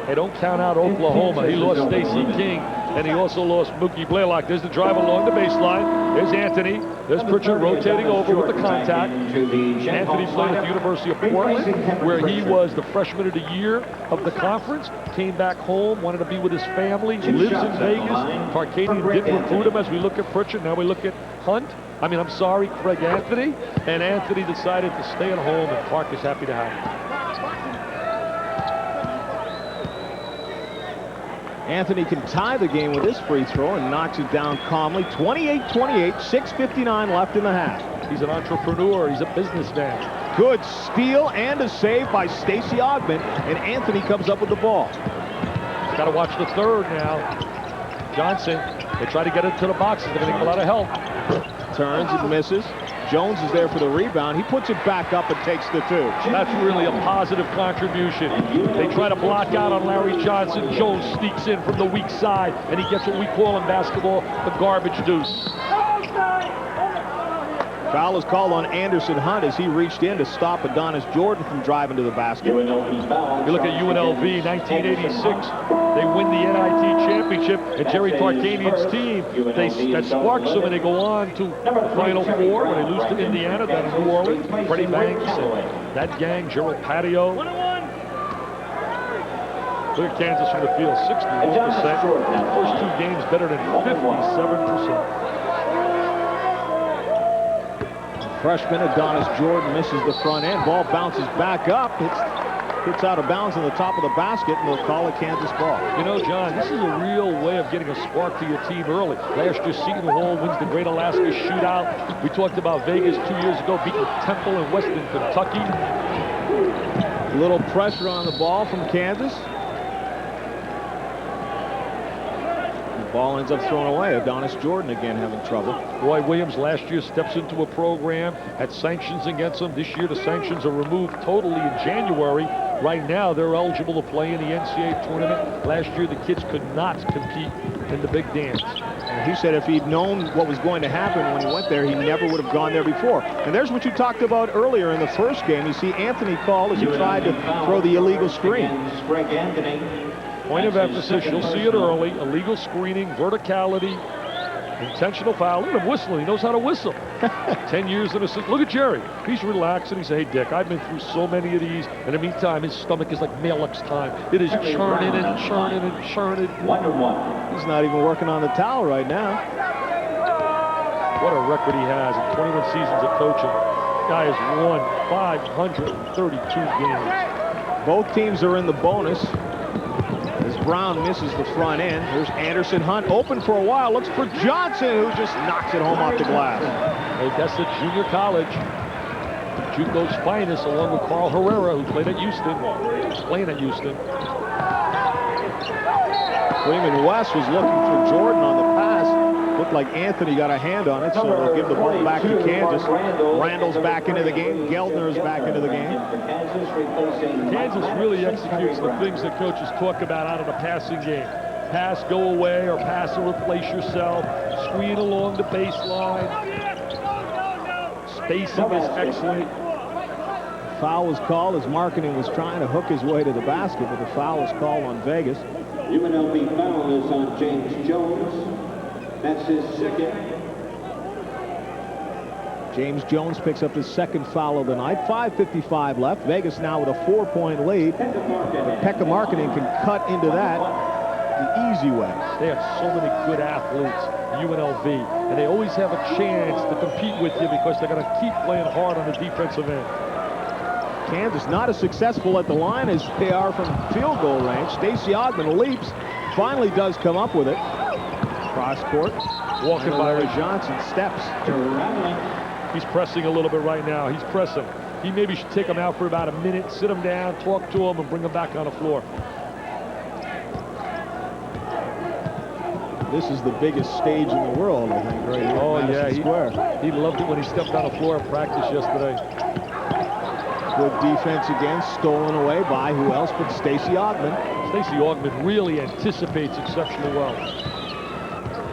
Speaker 2: Hey, don't count out Oklahoma. He lost Stacey King, and he also lost Mookie Blaylock. There's the drive along the baseline. There's Anthony. There's Pritchard rotating over with the contact. Anthony played at the University of Portland, where he was the freshman of the year of the conference. Came back home, wanted to be with his family, lives in Vegas. Tarkanian didn't recruit him as we look at Pritchard. Now we look at Craig Anthony. And Anthony decided to stay at home, and Park is happy to have him.
Speaker 1: Anthony can tie the game with his free throw and knocks it down calmly. 28-28, 6:59 left in the half.
Speaker 2: He's an entrepreneur. He's a businessman.
Speaker 1: Good steal and a save by Stacey Ogman, and Anthony comes up with the ball.
Speaker 2: Got to watch the third now. Johnson, they try to get it to the boxes. They're going to need a lot of help.
Speaker 1: Turns and misses. Jones is there for the rebound. He puts it back up and takes the 2.
Speaker 2: That's really a positive contribution. They try to block out on Larry Johnson. Jones sneaks in from the weak side, and he gets what we call in basketball the garbage deuce.
Speaker 1: Foul is called on Anderson Hunt as he reached in to stop Adonis Jordan from driving to the basket.
Speaker 2: You look at UNLV, 1986. They win the NIT championship, and Jerry Tarkanian's team, that sparks them, and they go on to the Final Four when they lose to Indiana, then New Orleans, Freddie Banks, and that gang, Gerald Patio. Look at Kansas from the field, 61%. First 2 games better than 57%.
Speaker 1: Freshman Adonis Jordan misses the front end. Ball bounces back up. Hits out of bounds on the top of the basket, and they'll call it Kansas ball.
Speaker 2: You know, John, this is a real way of getting a spark to your team early. Last year, Seton Hall wins the Great Alaska Shootout. We talked about Vegas 2 years ago, beating Temple in Western Kentucky.
Speaker 1: A little pressure on the ball from Kansas. Ball ends up thrown away. Adonis Jordan again having trouble.
Speaker 2: Roy Williams last year steps into a program, had sanctions against him. This year the sanctions are removed totally in January. Right now they're eligible to play in the NCAA tournament. Last year the kids could not compete in the big dance.
Speaker 1: And he said if he'd known what was going to happen when he went there, he never would have gone there before. And there's what you talked about earlier in the first game. You see Anthony called as he tried to throw the illegal screen.
Speaker 5: Greg Anthony.
Speaker 2: Point of emphasis, you'll see it early. Illegal screening, verticality, intentional foul. Look at him whistling. He knows how to whistle. 10 years in a system. Look at Jerry. He's relaxing. He said, hey, Dick, I've been through so many of these. In the meantime, his stomach is like Malek's time. It is churning and churning and churning.
Speaker 5: 1-1.
Speaker 1: He's not even working on the towel right now.
Speaker 2: What a record he has in 21 seasons of coaching. Guy has won 532 games.
Speaker 1: Both teams are in the bonus as Brown misses the front end. Here's Anderson Hunt open for a while. Looks for Johnson, who just knocks it home off the glass.
Speaker 2: Odessa Junior College. JUCO's finest, along with Carl Herrera, who played at Houston. Playing at Houston.
Speaker 1: Freeman West was looking for Jordan on the pass. Looked like Anthony got a hand on it, so they'll give the ball back to Kansas. Randall's back into the game. Geldner's back into the game.
Speaker 2: Kansas really executes the things that coaches talk about out of the passing game. Pass, go away, or pass and replace yourself. Screen along the baseline. Spacing is excellent.
Speaker 1: Foul was called as Marketing was trying to hook his way to the basket, but the foul was called on Vegas.
Speaker 5: UNLV foul is on James Jones. That's his second.
Speaker 1: James Jones picks up his second foul of the night. 5:55 left. Vegas now with a 4-point lead. Pekka Marketing can cut into that the easy way.
Speaker 2: They have so many good athletes, UNLV, and they always have a chance to compete with you because they're going to keep playing hard on the defensive end.
Speaker 1: Kansas not as successful at the line as they are from field goal range. Stacey Ogman leaps, finally does come up with it. Cross court, walking by Larry Johnson, steps.
Speaker 2: He's pressing a little bit right now. He's pressing. He maybe should take him out for about a minute, sit him down, talk to him, and bring him back on the floor.
Speaker 1: This is the biggest stage in the world, I think, right here.
Speaker 2: Oh,
Speaker 1: Madison
Speaker 2: yeah.
Speaker 1: Square.
Speaker 2: He loved it when he stepped on the floor at practice yesterday.
Speaker 1: Good defense again, stolen away by who else but Stacey Ogman.
Speaker 2: Stacey Ogman really anticipates exceptionally well.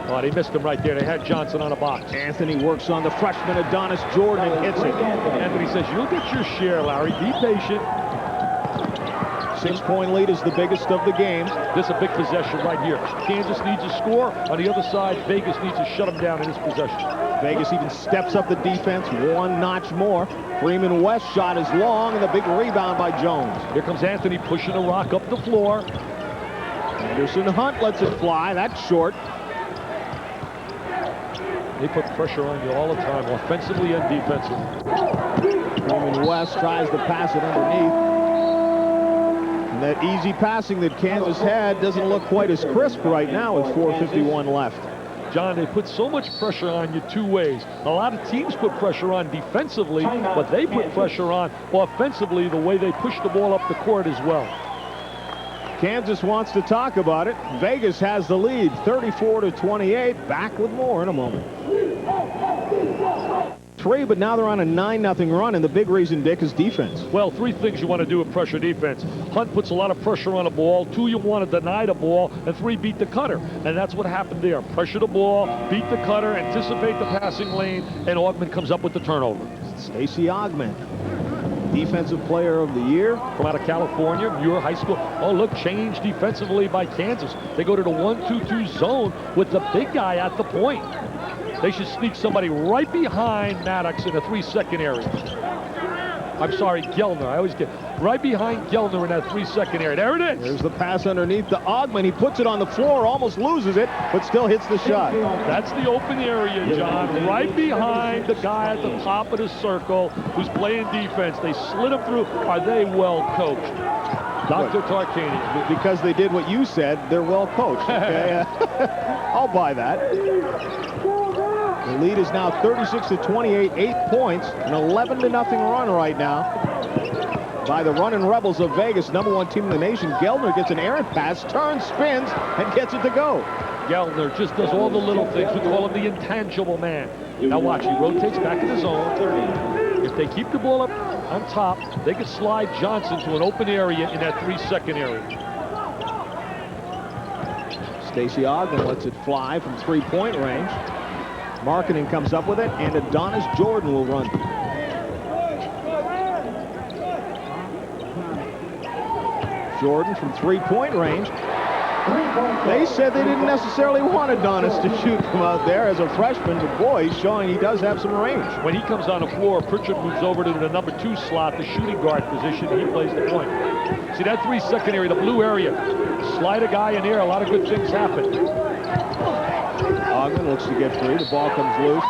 Speaker 2: Oh, they missed him right there. They had Johnson on a box.
Speaker 1: Anthony works on the freshman Adonis Jordan and hits it.
Speaker 2: Anthony says, you'll get your share, Larry. Be patient.
Speaker 1: 6-point lead is the biggest of the game.
Speaker 2: This is a big possession right here. Kansas needs a score. On the other side, Vegas needs to shut them down in this possession.
Speaker 1: Vegas even steps up the defense one notch more. Freeman West shot is long, and the big rebound by Jones.
Speaker 2: Here comes Anthony pushing the rock up the floor.
Speaker 1: Anderson Hunt lets it fly. That's short.
Speaker 2: They put pressure on you all the time, offensively and defensively.
Speaker 1: Freeman West tries to pass it underneath. And that easy passing that Kansas had doesn't look quite as crisp right now with 4:51 left.
Speaker 2: John, they put so much pressure on you two ways. A lot of teams put pressure on defensively, but they put pressure on offensively the way they push the ball up the court as well.
Speaker 1: Kansas wants to talk about it. Vegas has the lead, 34-28. Back with more in a moment. But now they're on a 9-0 run, and the big reason, Dick, is defense.
Speaker 2: Well, three things you want to do with pressure defense. Hunt puts a lot of pressure on the ball. 2, you want to deny the ball. And 3, beat the cutter. And that's what happened there. Pressure the ball, beat the cutter, anticipate the passing lane, and Ogman comes up with the turnover.
Speaker 1: Stacey Ogman, Defensive Player of the Year.
Speaker 2: From out of California, Muir High School. Oh, look, change defensively by Kansas. They go to the 1-2-2 zone with the big guy at the point. They should sneak somebody right behind Maddox in the 3-second area. I'm sorry, Gelner. I always get right behind Gelner in that 3-second area. There it is.
Speaker 1: There's the pass underneath to Ogman. He puts it on the floor, almost loses it, but still hits the shot.
Speaker 2: That's the open area, John. Right behind the guy at the top of the circle who's playing defense. They slid him through. Are they well coached? Dr. Tarkanian.
Speaker 1: Because they did what you said, they're well coached. Okay? I'll buy that. The lead is now 36-28, 8 points, an 11-0 run right now by the running Rebels of Vegas, #1 team in the nation. Geldner gets an errant pass, turns, spins, and gets it to go.
Speaker 2: Geldner just does all the little things. We call him the intangible man. Now watch, he rotates back in the zone. If they keep the ball up on top, they could slide Johnson to an open area in that 3-second area.
Speaker 1: Stacey Ogman lets it fly from 3-point range. Marketing comes up with it, and Adonis Jordan will run. Jordan from 3-point range. They said they didn't necessarily want Adonis to shoot from out there as a freshman, but boy, he's showing he does have some range.
Speaker 2: When he comes on the floor, Pritchard moves over to the #2 slot, the shooting guard position. He plays the point. See that 3-second area, the blue area. Slide a guy in there, a lot of good things happen.
Speaker 1: Ogman looks to get free. The ball comes loose.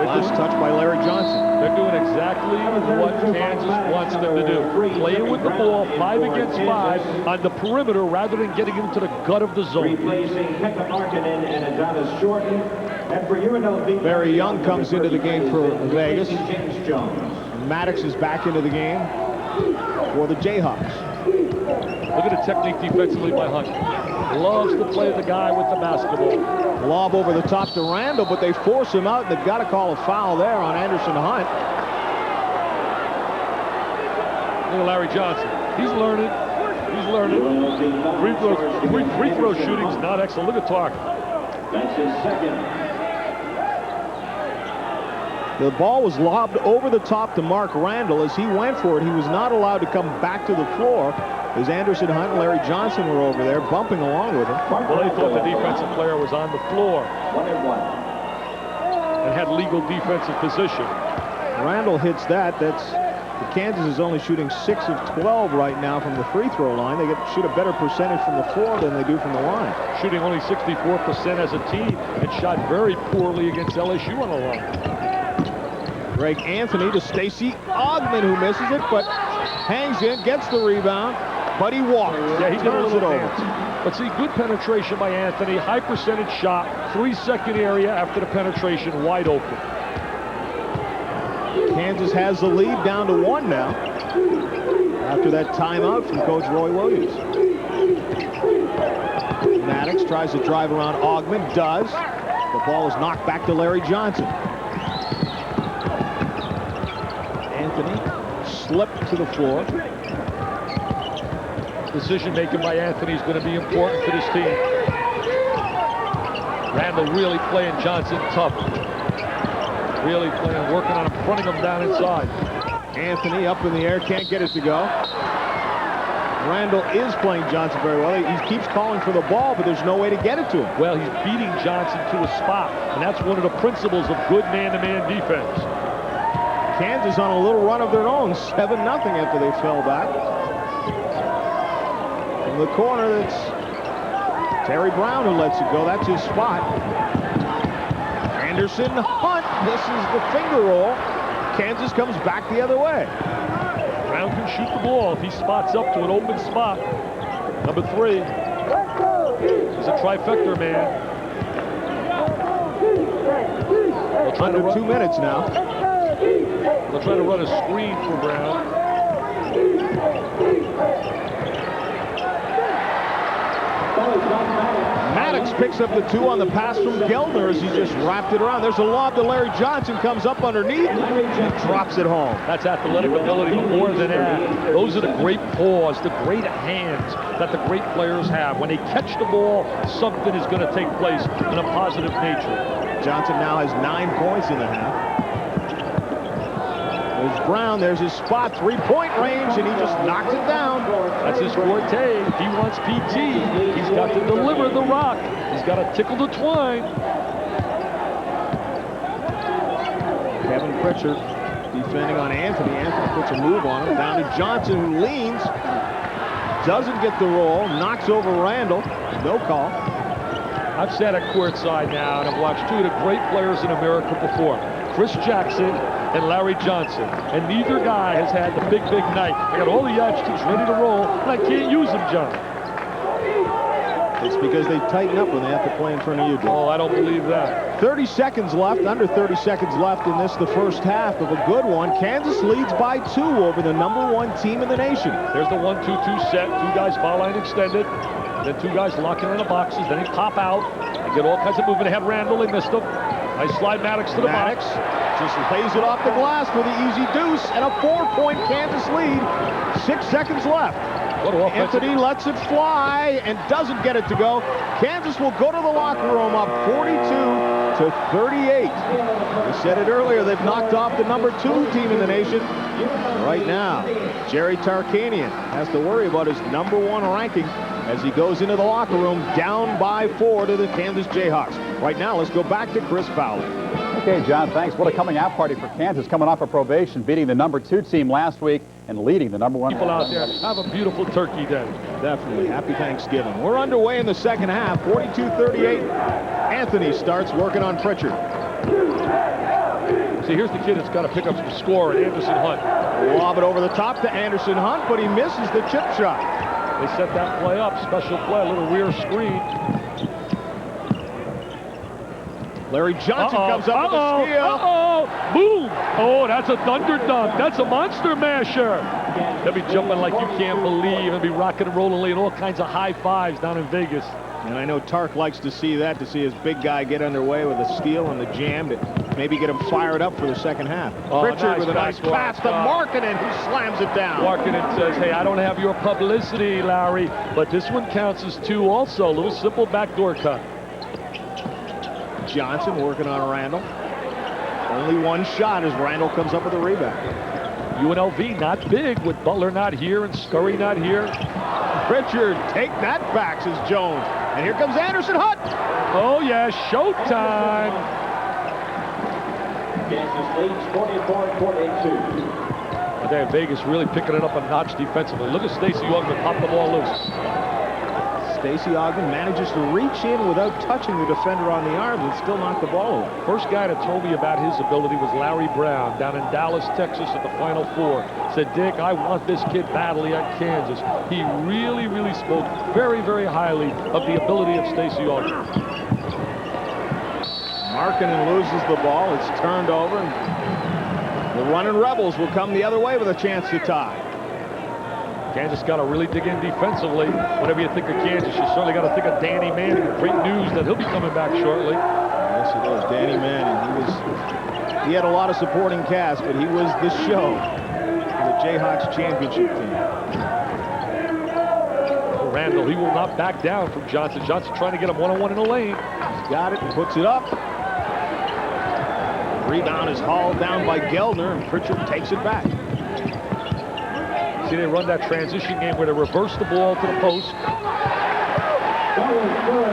Speaker 1: Last touch by Larry Johnson.
Speaker 2: They're doing exactly what Kansas wants them to do. Playing with the ball 5 against 5 on the perimeter rather than getting into the gut of the zone.
Speaker 1: Barry Young comes into the game for Vegas. Maddox is back into the game for the Jayhawks.
Speaker 2: Look at the technique defensively by Hunt. Loves to play the guy with the basketball.
Speaker 1: Lob over the top to Randall, but they force him out, and they've got to call a foul there on Anderson Hunt.
Speaker 2: Look at Larry Johnson. He's learning. He's learning. Free throw shooting's not excellent. Look at Tark.
Speaker 5: That's his second.
Speaker 1: The ball was lobbed over the top to Mark Randall. As he went for it, he was not allowed to come back to the floor, as Anderson Hunt and Larry Johnson were over there bumping along with him.
Speaker 2: Well, they thought the defensive player was on the floor and had legal defensive position.
Speaker 1: Randall hits that. Kansas is only shooting 6 of 12 right now from the free throw line. They shoot a better percentage from the floor than they do from the line.
Speaker 2: Shooting only 64% as a team and shot very poorly against LSU on the line.
Speaker 1: Greg Anthony to Stacey Ogman, who misses it, but hangs in, gets the rebound, but he walked.
Speaker 2: Yeah, he
Speaker 1: turns it over.
Speaker 2: dance. But see, good penetration by Anthony, high percentage shot, 3-second area after the penetration, wide open.
Speaker 1: Kansas has the lead down to 1 now after that timeout from Coach Roy Williams. Maddox tries to drive around Ogman, does. The ball is knocked back to Larry Johnson. Anthony slipped to the floor.
Speaker 2: Decision making by Anthony is going to be important for this team. Randall really playing Johnson tough. Really playing, working on him, running him down inside.
Speaker 1: Anthony up in the air, can't get it to go. Randall is playing Johnson very well. He keeps calling for the ball, but there's no way to get it to him.
Speaker 2: Well, he's beating Johnson to a spot, and that's one of the principles of good man-to-man defense.
Speaker 1: Kansas on a little run of their own, 7-0 after they fell back. From the corner, that's Terry Brown who lets it go. That's his spot. Anderson Hunt, this is the finger roll. Kansas comes back the other way.
Speaker 2: Brown can shoot the ball if he spots up to an open spot. Number 3. He's a trifecta man.
Speaker 1: Under 2 minutes now.
Speaker 2: They'll try to run a screen for Brown.
Speaker 1: Maddox picks up the 2 on the pass from Geldner as he just wrapped it around. There's a lob to Larry Johnson, comes up underneath and drops it home.
Speaker 2: That's athletic ability, but more than that, those are the great paws, the great hands that the great players have. When they catch the ball, something is going to take place in a positive nature.
Speaker 1: Johnson now has 9 points in the half. There's Brown, there's his spot, 3-point range, and he just knocks it down.
Speaker 2: That's his forte. If he wants PT, he's got to deliver the rock. He's got to tickle the twine.
Speaker 1: Kevin Pritchard defending on Anthony. Anthony puts a move on him. Down to Johnson, who leans. Doesn't get the roll. Knocks over Randall. No call.
Speaker 2: I've sat at courtside now, and I've watched 2 of the great players in America before. Chris Jackson and Larry Johnson, and neither guy has had the big night. I got all the yardstick ready to roll, and I can't use them, John.
Speaker 1: It's because they tighten up when they have to play in front of you, Bill.
Speaker 2: Oh, I don't believe that.
Speaker 1: 30 seconds left, under 30 seconds left in this, the first half of a good one. Kansas leads by 2 over the #1 team in the nation.
Speaker 2: There's the 1-2-2 set. 2 guys foul line extended. Then 2 guys locking in the boxes. Then they pop out and get all kinds of movement. They had Randall. They missed him. Nice slide Maddox to the box.
Speaker 1: Just lays it off the glass for the easy deuce and a 4-point Kansas lead. 6 seconds left. Anthony lets it fly and doesn't get it to go. Kansas will go to the locker room up 42-38. We said it earlier, they've knocked off the #2 team in the nation. Right now, Jerry Tarkanian has to worry about his #1 ranking as he goes into the locker room down by 4 to the Kansas Jayhawks. Right now, let's go back to Chris Fowler.
Speaker 6: Okay, John, thanks. What a coming out party for Kansas, coming off of probation, beating the #2 team last week and leading the #1.
Speaker 2: People out there have a beautiful turkey day.
Speaker 1: Definitely. Happy Thanksgiving. We're underway in the second half. 42-38. Anthony starts working on Pritchard.
Speaker 2: See, here's the kid that's got to pick up some score, Anderson Hunt.
Speaker 1: Lob it over the top to Anderson Hunt, but he misses the chip shot.
Speaker 2: They set that play up, special play, a little rear screen.
Speaker 1: Larry Johnson comes up with a steal.
Speaker 2: Boom! Oh, that's a thunder dunk. That's a monster masher. They'll be jumping like you can't believe. They'll be rocking and rolling, laying all kinds of high fives down in Vegas.
Speaker 1: And I know Tark likes to see that, to see his big guy get underway with a steal and the jam to maybe get him fired up for the second half. Pritchard
Speaker 2: nice
Speaker 1: with a nice pass to Markkanen, who slams it down.
Speaker 2: Markkanen says, hey, I don't have your publicity, Larry, but this one counts as 2 also. A little simple backdoor cut.
Speaker 1: Johnson working on Randall. Only one shot as Randall comes up with a rebound.
Speaker 2: UNLV not big with Butler not here and Scurry not here.
Speaker 1: Pritchard, take that back, says Jones. And here comes Anderson Hunt.
Speaker 2: Oh, yeah, showtime.
Speaker 5: Kansas leads 44-42.
Speaker 2: I think Vegas really picking it up a notch defensively. Look at Stacey Ogman pop the ball loose.
Speaker 1: Stacey Ogman manages to reach in without touching the defender on the arms and still knock the ball away.
Speaker 2: First guy that told me about his ability was Larry Brown down in Dallas, Texas at the Final Four. Said, Dick, I want this kid badly at Kansas. He really, really spoke very, very highly of the ability of Stacey Ogman.
Speaker 1: Markkanen loses the ball. It's turned over. And the running Rebels will come the other way with a chance to tie.
Speaker 2: Kansas got to really dig in defensively. Whenever you think of Kansas, you certainly got to think of Danny Manning. Great news that he'll be coming back shortly.
Speaker 1: Yes, he does. Danny Manning. He had a lot of supporting cast, but he was the show for the Jayhawks championship team.
Speaker 2: Randall, he will not back down from Johnson. Johnson trying to get him one-on-one in the lane.
Speaker 1: He's got it and puts it up. Rebound is hauled down by Geldner, and Pritchard takes it back.
Speaker 2: See, they run that transition game where they reverse the ball to the post.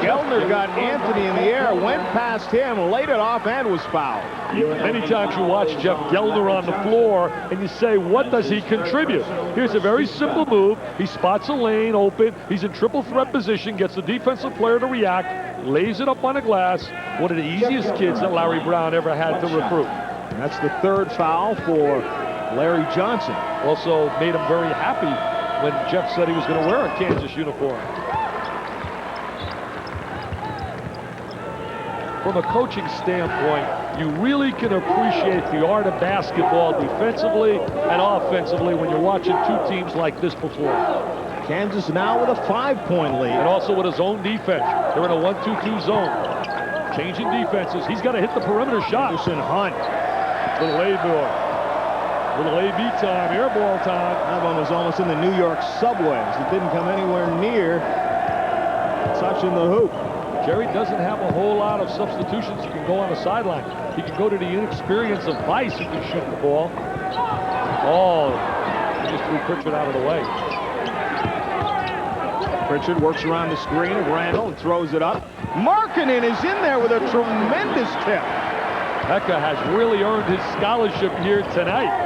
Speaker 1: Geldner got Anthony in the air, went past him, laid it off, and was fouled.
Speaker 2: Many times you watch Jeff Geldner on the floor, and you say, what does he contribute? Here's a very simple move. He spots a lane open. He's in triple threat position, gets the defensive player to react, lays it up on the glass. One of the easiest kids that Larry Brown ever had to recruit.
Speaker 1: And that's the third foul for Larry Johnson.
Speaker 2: Also made him very happy when Jeff said he was going to wear a Kansas uniform. From a coaching standpoint, you really can appreciate the art of basketball defensively and offensively when you're watching two teams like this perform.
Speaker 1: Kansas now with a 5-point lead.
Speaker 2: And also with a zone defense. They're in a 1-2-2 zone. Changing defenses. He's got to hit the perimeter shot.
Speaker 1: Anderson Hunt.
Speaker 2: Little A ball. Little AB time, air ball time.
Speaker 1: That one was almost in the New York subways. It didn't come anywhere near touching the hoop.
Speaker 2: Jerry doesn't have a whole lot of substitutions. He can go on the sideline. He can go to the inexperience of Vice, who can shoot the ball. Oh, he just threw Pritchard out of the way.
Speaker 1: Pritchard works around the screen of Randall and throws it up. Markkanen is in there with a tremendous tip.
Speaker 2: Hecka has really earned his scholarship here tonight.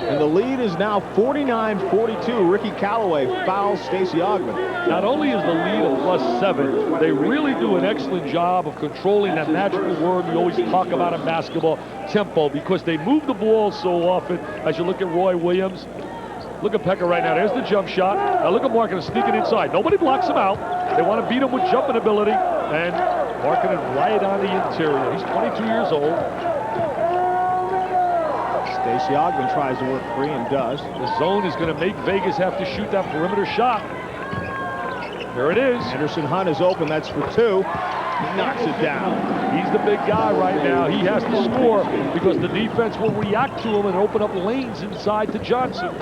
Speaker 1: And the lead is now 49-42. Ricky Callaway fouls Stacey Ogman.
Speaker 2: Not only is the lead a +7, they really do an excellent job of controlling that magical word we always talk about in basketball, tempo, because they move the ball so often. As you look at Roy Williams, look at Pekka right now. There's the jump shot. Now look at Markkanen sneaking inside. Nobody blocks him out. They want to beat him with jumping ability. And Markkanen right on the interior. He's 22 years old.
Speaker 1: Stacey Ogman tries to work free and does.
Speaker 2: The zone is going to make Vegas have to shoot that perimeter shot. There it is.
Speaker 1: Anderson Hunt is open. That's for 2. He knocks it down.
Speaker 2: He's the big guy right now. He has to score because the defense will react to him and open up lanes inside to Johnson.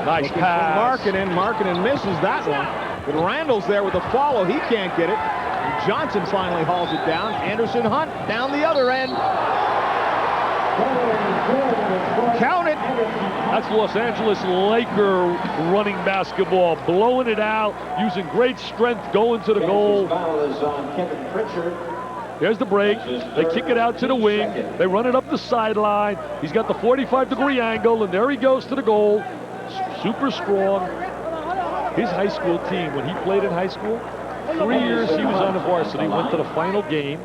Speaker 2: Nice pass.
Speaker 1: Markkanen misses that one. But Randall's there with the follow. He can't get it. And Johnson finally hauls it down. Anderson Hunt down the other end. Count it.
Speaker 2: That's Los Angeles Laker running basketball, blowing it out, using great strength, going to the goal. There's the break. They kick it out to the wing. They run it up the sideline. He's got the 45-degree angle, and there he goes to the goal. Super strong. His high school team, when he played in high school, 3 years he was on the varsity, went to the final game,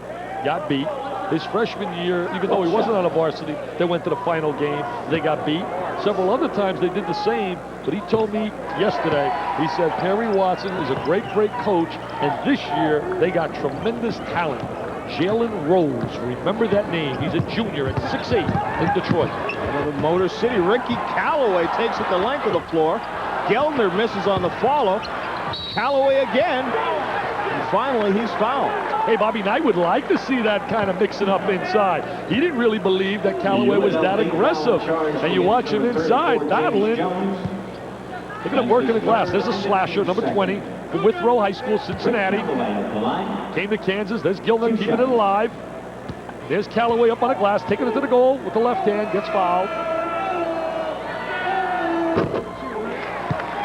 Speaker 2: got beat. His freshman year, even though he wasn't on the varsity, they went to the final game, they got beat. Several other times they did the same, but he told me yesterday, he said Perry Watson is a great, great coach, and this year they got tremendous talent. Jalen Rose, remember that name. He's a junior at 6'8" in Detroit.
Speaker 1: Out of the Motor City, Ricky Callaway takes it the length of the floor. Gelner misses on the follow. Callaway again. And finally, he's fouled.
Speaker 2: Hey, Bobby Knight would like to see that kind of mixing up inside. He didn't really believe that Callaway was that aggressive. And you watch him inside, battling. Look at him working the glass. There's a slasher, number 20, from Withrow High School, Cincinnati. Came to Kansas. There's Gilman keeping it alive. There's Callaway up on the glass, taking it to the goal with the left hand, gets fouled.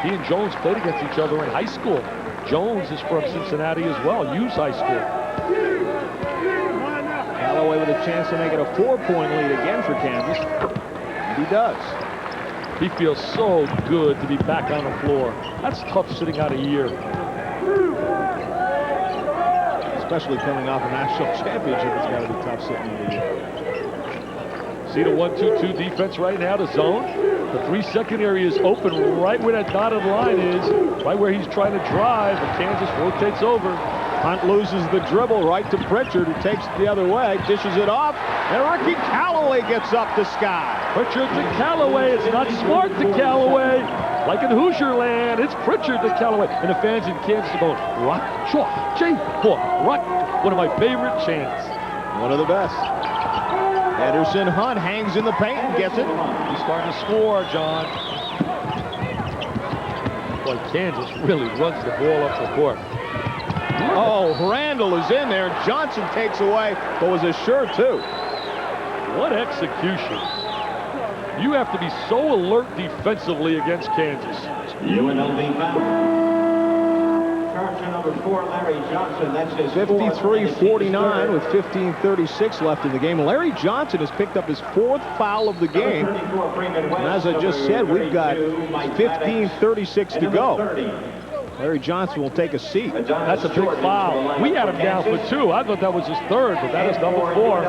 Speaker 2: He and Jones played against each other in high school. Jones is from Cincinnati as well, Hughes High School.
Speaker 1: Callaway with a chance to make it a 4-point lead again for Kansas. And he does.
Speaker 2: He feels so good to be back on the floor. That's tough sitting out a year.
Speaker 1: Especially coming off a national championship, it's got to be tough sitting in the year.
Speaker 2: See the 1-2-2 defense right now, the zone. The 3 secondary is open right where that dotted line is, right where he's trying to drive, and Kansas rotates over.
Speaker 1: Hunt loses the dribble right to Pritchard, who takes it the other way, dishes it off, and Ricky Callaway gets up the sky.
Speaker 2: Pritchard to Callaway. It's not smart to Callaway. Like in Hoosier land, it's Pritchard to Callaway. And the fans in Kansas are going, rock, chalk, Jayhawk, rock. One of my favorite chants.
Speaker 1: One of the best. Anderson Hunt hangs in the paint and gets it.
Speaker 2: He's starting to score, John. Boy, Kansas really runs the ball up the court.
Speaker 1: Oh, Randall is in there. Johnson takes away, but was assured too.
Speaker 2: What execution. You have to be so alert defensively against Kansas.
Speaker 5: UNLV foul. Charger number 4, Larry Johnson. That's his
Speaker 1: 53-49 with 15:36 left in the game. Larry Johnson has picked up his 4th foul of the game. And as I just said, we've got 15:36 to go. Larry Johnson will take a seat.
Speaker 2: That's a big foul. We had him down for 2. I thought that was his 3rd, but that is number 4.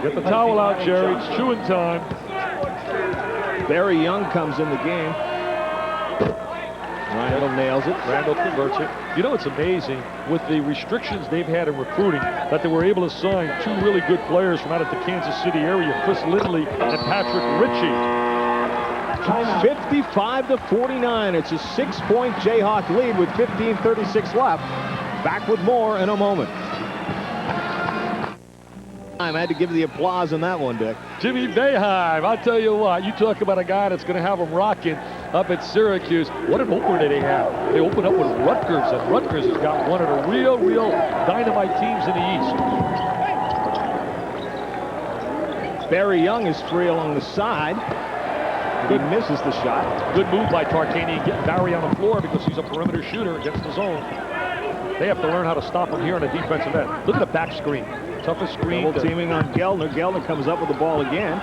Speaker 2: Get the towel out, Jerry. It's chewing time.
Speaker 1: Barry Young comes in the game. Randall nails it.
Speaker 2: Randall converts it. You know, it's amazing with the restrictions they've had in recruiting that they were able to sign 2 really good players from out of the Kansas City area, Chris Lindley and Patrick Ritchie.
Speaker 1: 55-49. It's a 6-point Jayhawk lead with 15:36 left. Back with more in a moment. I had to give the applause on that one, Dick.
Speaker 2: Jimmy Boeheim, I'll tell you what, you talk about a guy that's going to have them rocking up at Syracuse. What an opener did they have? They opened up with Rutgers, and Rutgers has got one of the real dynamite teams in the East.
Speaker 1: Barry Young is free along the side. He misses the shot. Good move by Tarkanian getting Barry on the floor because he's a perimeter shooter against the zone. They have to learn how to stop him here on the defensive end. Look at the back screen. Toughest screen. Double teaming on Gelner. Gelner comes up with the ball again.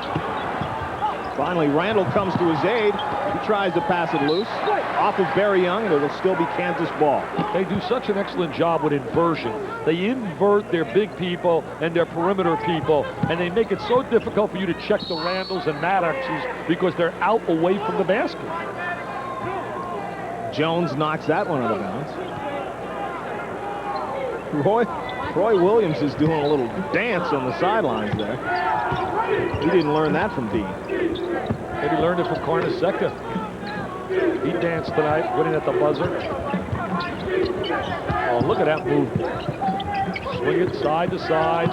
Speaker 1: Finally, Randall comes to his aid. He tries to pass it loose. Off of Barry Young, and it'll still be Kansas ball. They do such an excellent job with inversion. They invert their big people and their perimeter people, and they make it so difficult for you to check the Randalls and Maddoxes because they're out away from the basket. Jones knocks that one out of bounds. Roy Williams is doing a little dance on the sidelines there. He didn't learn that from Dean. Maybe learned it from Carnesecca. He danced tonight, winning at the buzzer. Oh, look at that move. Swing it side to side.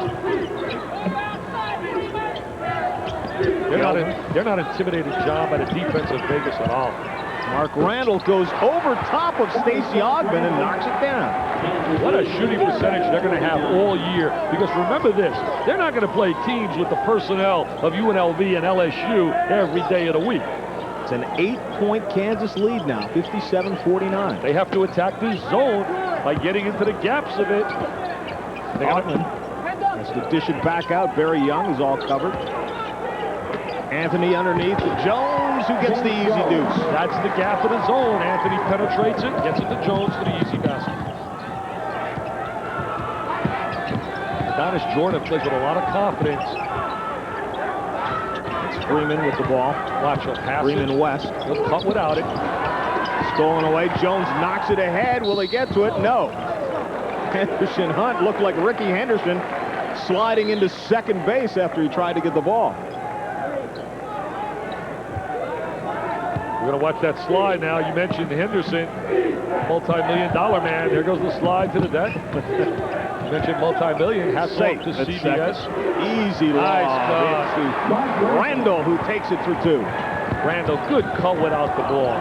Speaker 1: They're not intimidated, John, by the defense of Vegas at all. Mark Randall goes over top of Stacey Ogden and knocks it down. What a shooting percentage they're going to have all year. Because remember this, they're not going to play teams with the personnel of UNLV and LSU every day of the week. It's an 8-point Kansas lead now, 57-49. They have to attack this zone by getting into the gaps of it. Ogden has to dish it back out. Barry Young is all covered. Anthony underneath. Jones who gets the easy deuce.
Speaker 2: That's the gap in the zone. Anthony penetrates it, gets it to Jones for the easy basket. Adonis Jordan plays with a lot of confidence.
Speaker 1: It's Freeman with the ball.
Speaker 2: Watch, he'll pass
Speaker 1: Freeman
Speaker 2: it.
Speaker 1: West.
Speaker 2: He'll cut without it.
Speaker 1: Stolen away. Jones knocks it ahead. Will they get to it? No. Henderson Hunt looked like Ricky Henderson sliding into second base after he tried to get the ball.
Speaker 2: We're going to watch that slide now. You mentioned Henderson, multi-million-dollar man. There goes the slide to the deck. You mentioned multi-million. Hats off to CBS.
Speaker 1: Easy lob into Randall, who takes it for two.
Speaker 2: Randall, good cut without the ball.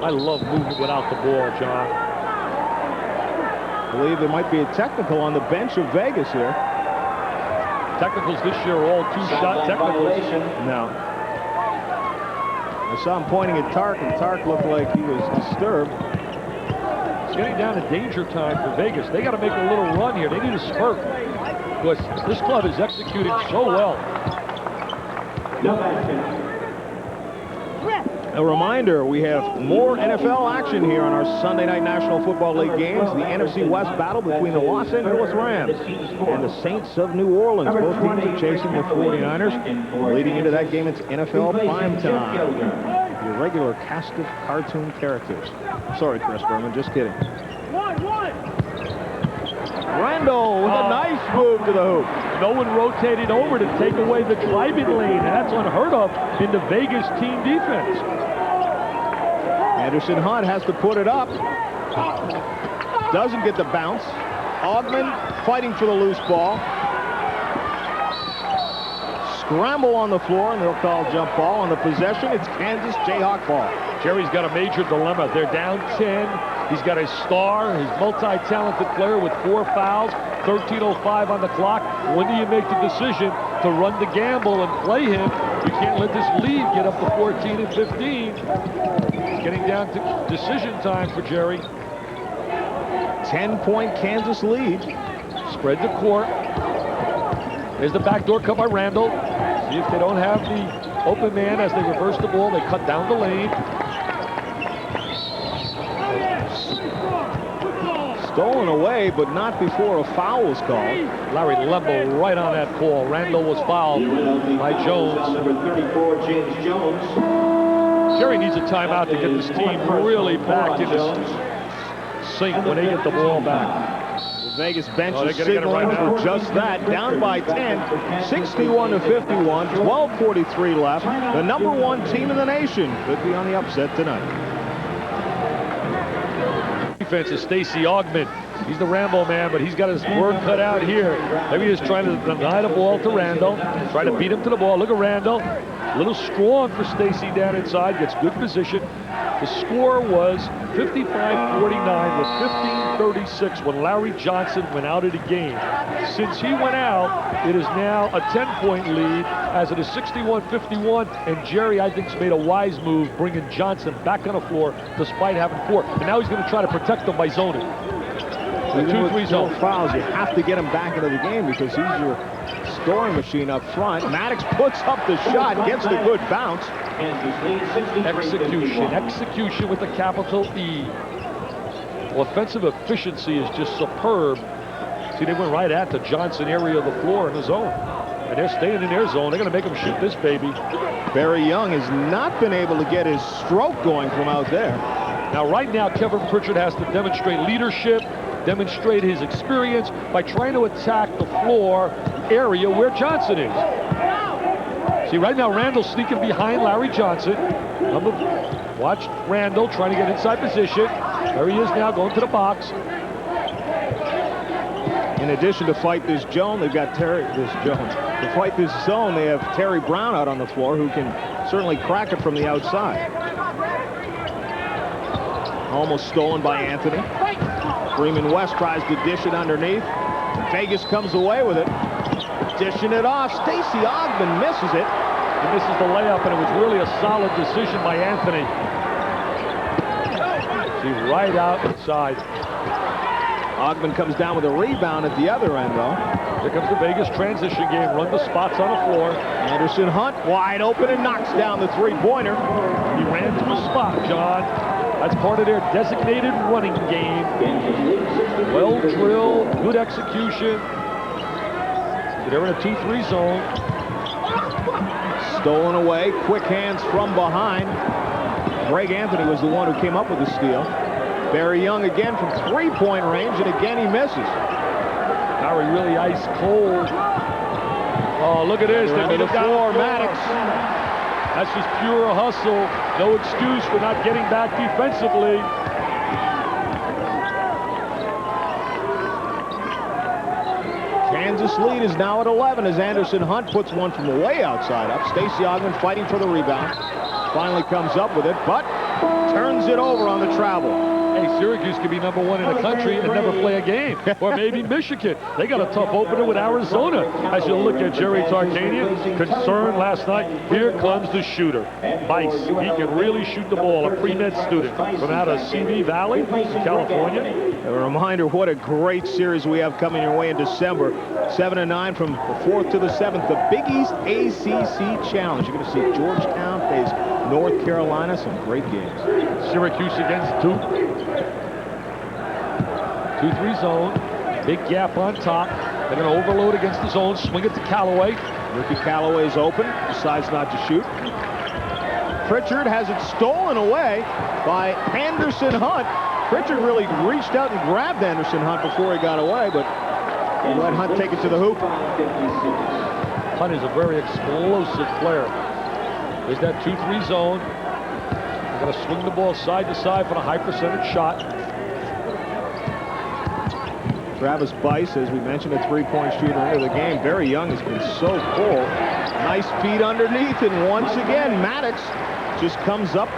Speaker 2: I love moving without the ball, John.
Speaker 1: I believe there might be a technical on the bench of Vegas here.
Speaker 2: Technicals this year are all two-shot technicals.
Speaker 1: No. I saw him pointing at Tark, and Tark looked like he was disturbed.
Speaker 2: It's getting down to danger time for Vegas. They got to make a little run here. They need a spurt. Because this club is executing so well.
Speaker 1: A reminder, we have more NFL action here on our Sunday night National Football League games. The NFC West battle between the Los Angeles Rams and the Saints of New Orleans. Both teams are chasing the 49ers. Leading into that game, it's NFL primetime. Your regular cast of cartoon characters. Sorry, Chris Berman, just kidding. Randall with a nice move to the hoop.
Speaker 2: No one rotated over to take away the driving lane, and that's unheard of in the Vegas team defense.
Speaker 1: Anderson Hunt has to put it up. Doesn't get the bounce. Augman fighting for the loose ball. Scramble on the floor, and they'll call jump ball. On the possession, it's Kansas Jayhawk ball.
Speaker 2: Jerry's got a major dilemma. They're down 10. He's got a star, his multi-talented player with 4 fouls, 13:05 on the clock. When do you make the decision to run the gamble and play him? You can't let this lead get up to 14 and 15. It's getting down to decision time for Jerry.
Speaker 1: 10-point Kansas lead.
Speaker 2: Spread the court. There's the backdoor cut by Randall. See if they don't have the open man as they reverse the ball. They cut down the lane.
Speaker 1: Stolen away, but not before a foul was called.
Speaker 2: Larry Lembo right on that call. Randall was fouled by Jones.
Speaker 5: Number 34, James Jones.
Speaker 2: Jerry needs a timeout to get this team really back in this sync when they get the ball back.
Speaker 1: The Vegas bench
Speaker 2: Oh,
Speaker 1: is
Speaker 2: they're gonna get it right
Speaker 1: signaling
Speaker 2: now.
Speaker 1: for just that. Down by 10, 61-51, 12:43 left. The #1 team in the nation could be on the upset tonight.
Speaker 2: Defense is Stacey Augman. He's the Rambo man, but he's got his work cut out here. Maybe he's trying to deny the ball to Randall. Try to beat him to the ball. Look at Randall. A little strong for Stacey down inside. Gets good position. The score was 55-49 with 15:36 when Larry Johnson went out of the game. Since he went out, it is now a 10-point lead as it is 61-51. And Jerry, I think, has made a wise move bringing Johnson back on the floor despite having 4. And now he's going to try to protect them by zoning. The 2-3 zone.
Speaker 1: Fouls, you have to get him back into the game because he's your scoring machine up front. Maddox puts up the shot, gets the good bounce.
Speaker 2: Execution with a capital E. Well, offensive efficiency is just superb. See, they went right at the Johnson area of the floor in the zone. And they're staying in their zone. They're going to make them shoot this baby.
Speaker 1: Barry Young has not been able to get his stroke going from out there.
Speaker 2: Now, right now, Kevin Pritchard has to demonstrate leadership, demonstrate his experience by trying to attack the floor area where Johnson is. See, right now, Randall sneaking behind Larry Johnson. Watch Randall trying to get inside position. There he is now going to the box.
Speaker 1: In addition to fight this zone, they've got To fight this zone, they have Terry Brown out on the floor who can certainly crack it from the outside. Almost stolen by Anthony. Freeman West tries to dish it underneath. Vegas comes away with it. Dishing it off. Stacey Augman misses it.
Speaker 2: He misses the layup, and it was really a solid decision by Anthony. See, right out inside.
Speaker 1: Augman comes down with a rebound at the other end, though.
Speaker 2: Here comes the Vegas transition game. Run the spots on the floor.
Speaker 1: Anderson Hunt wide open and knocks down the three-pointer.
Speaker 2: He ran to a spot, John. That's part of their designated running game. Well drilled, good execution. They're in a 2-3 zone.
Speaker 1: Stolen away, quick hands from behind. Greg Anthony was the one who came up with the steal. Barry Young again from three-point range, and again he misses.
Speaker 2: Barry really ice cold. Oh, look at this. They beat him down the floor. Maddox. That's just pure hustle. No excuse for not getting back defensively.
Speaker 1: Kansas lead is now at 11 as Anderson Hunt puts one from way outside up. Stacey Ogman fighting for the rebound. Finally comes up with it, but turns it over on the travel.
Speaker 2: Hey, Syracuse could be #1 in the country and never play a game. Or maybe Michigan. They got a tough opener with Arizona. As you look at Jerry Tarkanian, concerned last night. Here comes the shooter, Bice. He can really shoot the ball. A pre-med student from out of CV Valley, California.
Speaker 1: A reminder what a great series we have coming your way in December. 7-9 from the 4th to the 7th. The Big East ACC Challenge. You're going to see Georgetown face North Carolina. Some great games.
Speaker 2: Syracuse against Duke. 2-3 zone. Big gap on top. They're going to overload against the zone. Swing it to Callaway.
Speaker 1: Ricky Callaway's open. Decides not to shoot. Pritchard has it stolen away by Anderson Hunt. Pritchard really reached out and grabbed Anderson Hunt before he got away, but he let Hunt take it to the hoop.
Speaker 2: Hunt is a very explosive player. There's that 2-3 zone. They're going to swing the ball side to side for a high percentage shot.
Speaker 1: Travis Bice, as we mentioned, a three-point shooter into the game. Barry Young has been so full. Nice feed underneath, and once again, Maddox just comes up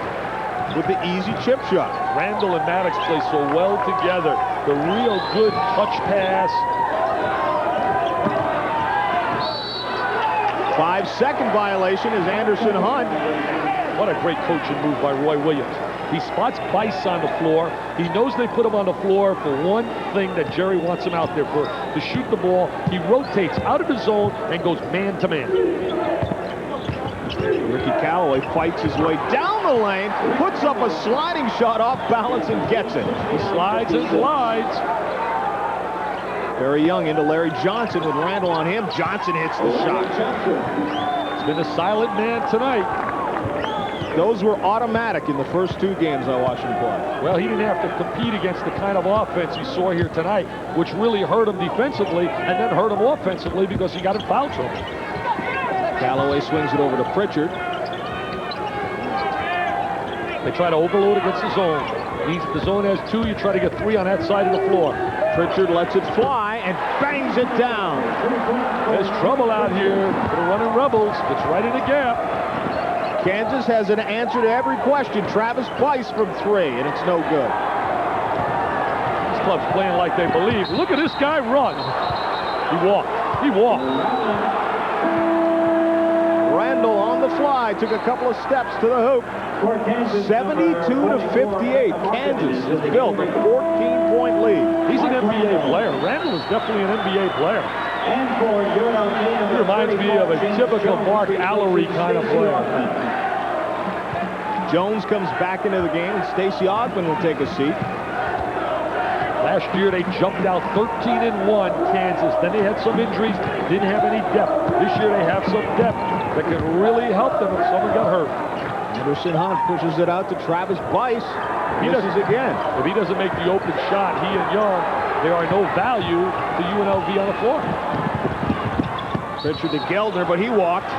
Speaker 1: with the easy chip shot.
Speaker 2: Randall and Maddox play so well together. The real good touch pass.
Speaker 1: 5-second violation is Anderson Hunt.
Speaker 2: What a great coaching move by Roy Williams. He spots Bice on the floor. He knows they put him on the floor for one thing that Jerry wants him out there for, to shoot the ball. He rotates out of the zone and goes man-to-man.
Speaker 1: Ricky Callaway fights his way down the lane, puts up a sliding shot off balance and gets it.
Speaker 2: He slides and glides.
Speaker 1: Barry Young into Larry Johnson with Randall on him. Johnson hits the shot.
Speaker 2: It's been a silent man tonight.
Speaker 1: Those were automatic in the first two games I watched him play.
Speaker 2: Well, he didn't have to compete against the kind of offense he saw here tonight, which really hurt him defensively and then hurt him offensively because he got in foul trouble.
Speaker 1: Callaway swings it over to Pritchard.
Speaker 2: They try to overload against the zone. The zone has 2, you try to get 3 on that side of the floor.
Speaker 1: Pritchard lets it fly and bangs it down.
Speaker 2: There's trouble out here for the running Rebels. It's right in the gap.
Speaker 1: Kansas has an answer to every question. Travis Bice from 3, and it's no good.
Speaker 2: This club's playing like they believe. Look at this guy run. He walked. He walked.
Speaker 1: Randall on the fly took a couple of steps to the hoop. 72-58. Kansas has built a 14-point lead.
Speaker 2: He's an NBA player. Randall is definitely an NBA player. He reminds me of a typical Mark Allery kind of player.
Speaker 1: Jones comes back into the game, and Stacey Ogman will take a seat.
Speaker 2: Last year, they jumped out 13-1, Kansas. Then they had some injuries, didn't have any depth. This year, they have some depth that can really help them if someone got hurt.
Speaker 1: Anderson Hunt pushes it out to Travis Bice. He misses again.
Speaker 2: If he doesn't make the open shot, he and Young, there are no value to UNLV on the floor.
Speaker 1: Pritchard to Geldner, but he walked.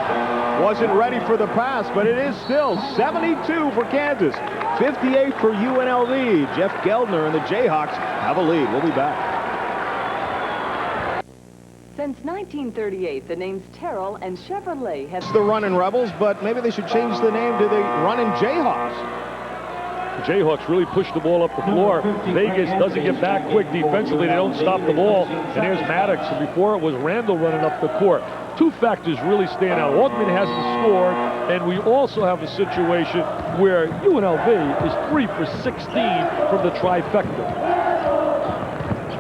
Speaker 1: Wasn't ready for the pass, but it is still 72 for Kansas. 58 for UNLV. Jeff Geldner and the Jayhawks have a lead. We'll be back.
Speaker 7: Since 1938, the names Terrell and Chevrolet have...
Speaker 1: It's the Runnin' Rebels, but maybe they should change the name to the Runnin' Jayhawks.
Speaker 2: The Jayhawks really push the ball up the floor. Vegas doesn't get back quick defensively. They don't stop the ball. And there's Maddox. And before it was Randall running up the court. Two factors really stand out. Altman hasn't scored, and we also have a situation where UNLV is 3 for 16 from the trifecta.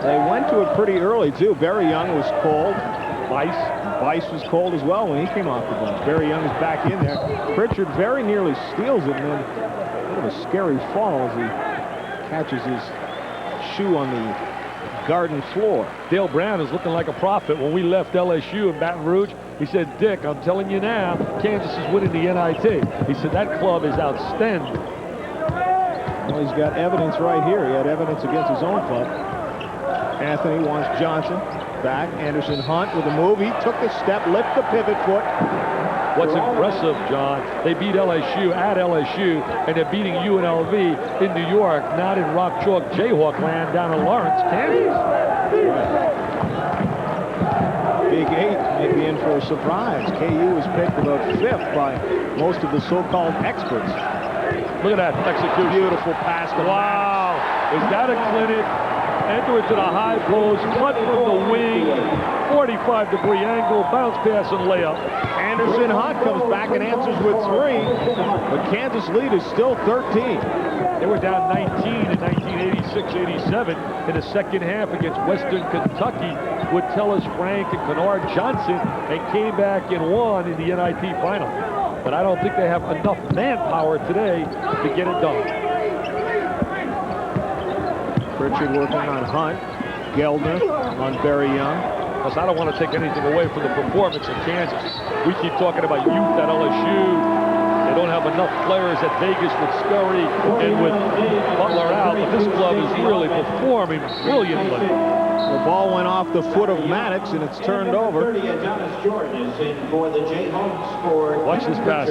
Speaker 1: They went to it pretty early, too. Barry Young was cold. Bice was cold as well when he came off the bench. Barry Young is back in there. Pritchard very nearly steals it, and then a bit of a scary fall as he catches his shoe on the Garden floor.
Speaker 2: Dale Brown is looking like a prophet. When we left LSU in Baton Rouge, he said, Dick, I'm telling you now, Kansas is winning the NIT. He said, that club is outstanding.
Speaker 1: Well, he's got evidence right here. He had evidence against his own club. Anthony wants Johnson back. Anderson Hunt with a move. He took the step, lift the pivot foot.
Speaker 2: What's impressive, John, they beat LSU at LSU, and they're beating UNLV in New York, not in Rock Chalk Jayhawk land down in Lawrence, Kansas.
Speaker 1: Big 8 may be in for a surprise. KU was picked about 5th by most of the so-called experts.
Speaker 2: Look at that execution.
Speaker 1: Beautiful pass.
Speaker 2: Wow. Is that a clinic? Enter it to the high post, cut from the wing, 45-degree angle, bounce pass and layup.
Speaker 1: Anderson Hunt comes back and answers with 3, but Kansas lead is still 13.
Speaker 2: They were down 19 in 1986-87 in the second half against Western Kentucky with Tellis Frank and Kennard Johnson, and came back and won in the NIT final. But I don't think they have enough manpower today to get it done.
Speaker 1: Pritchard working on Hunt. Geldner on Barry Young.
Speaker 2: Plus, I don't want to take anything away from the performance of Kansas. We keep talking about youth at LSU. They don't have enough players at Vegas with Scurry and with Butler out, but this club is really performing brilliantly.
Speaker 1: The ball went off the foot of Maddox, and it's turned over.
Speaker 2: Watch this pass.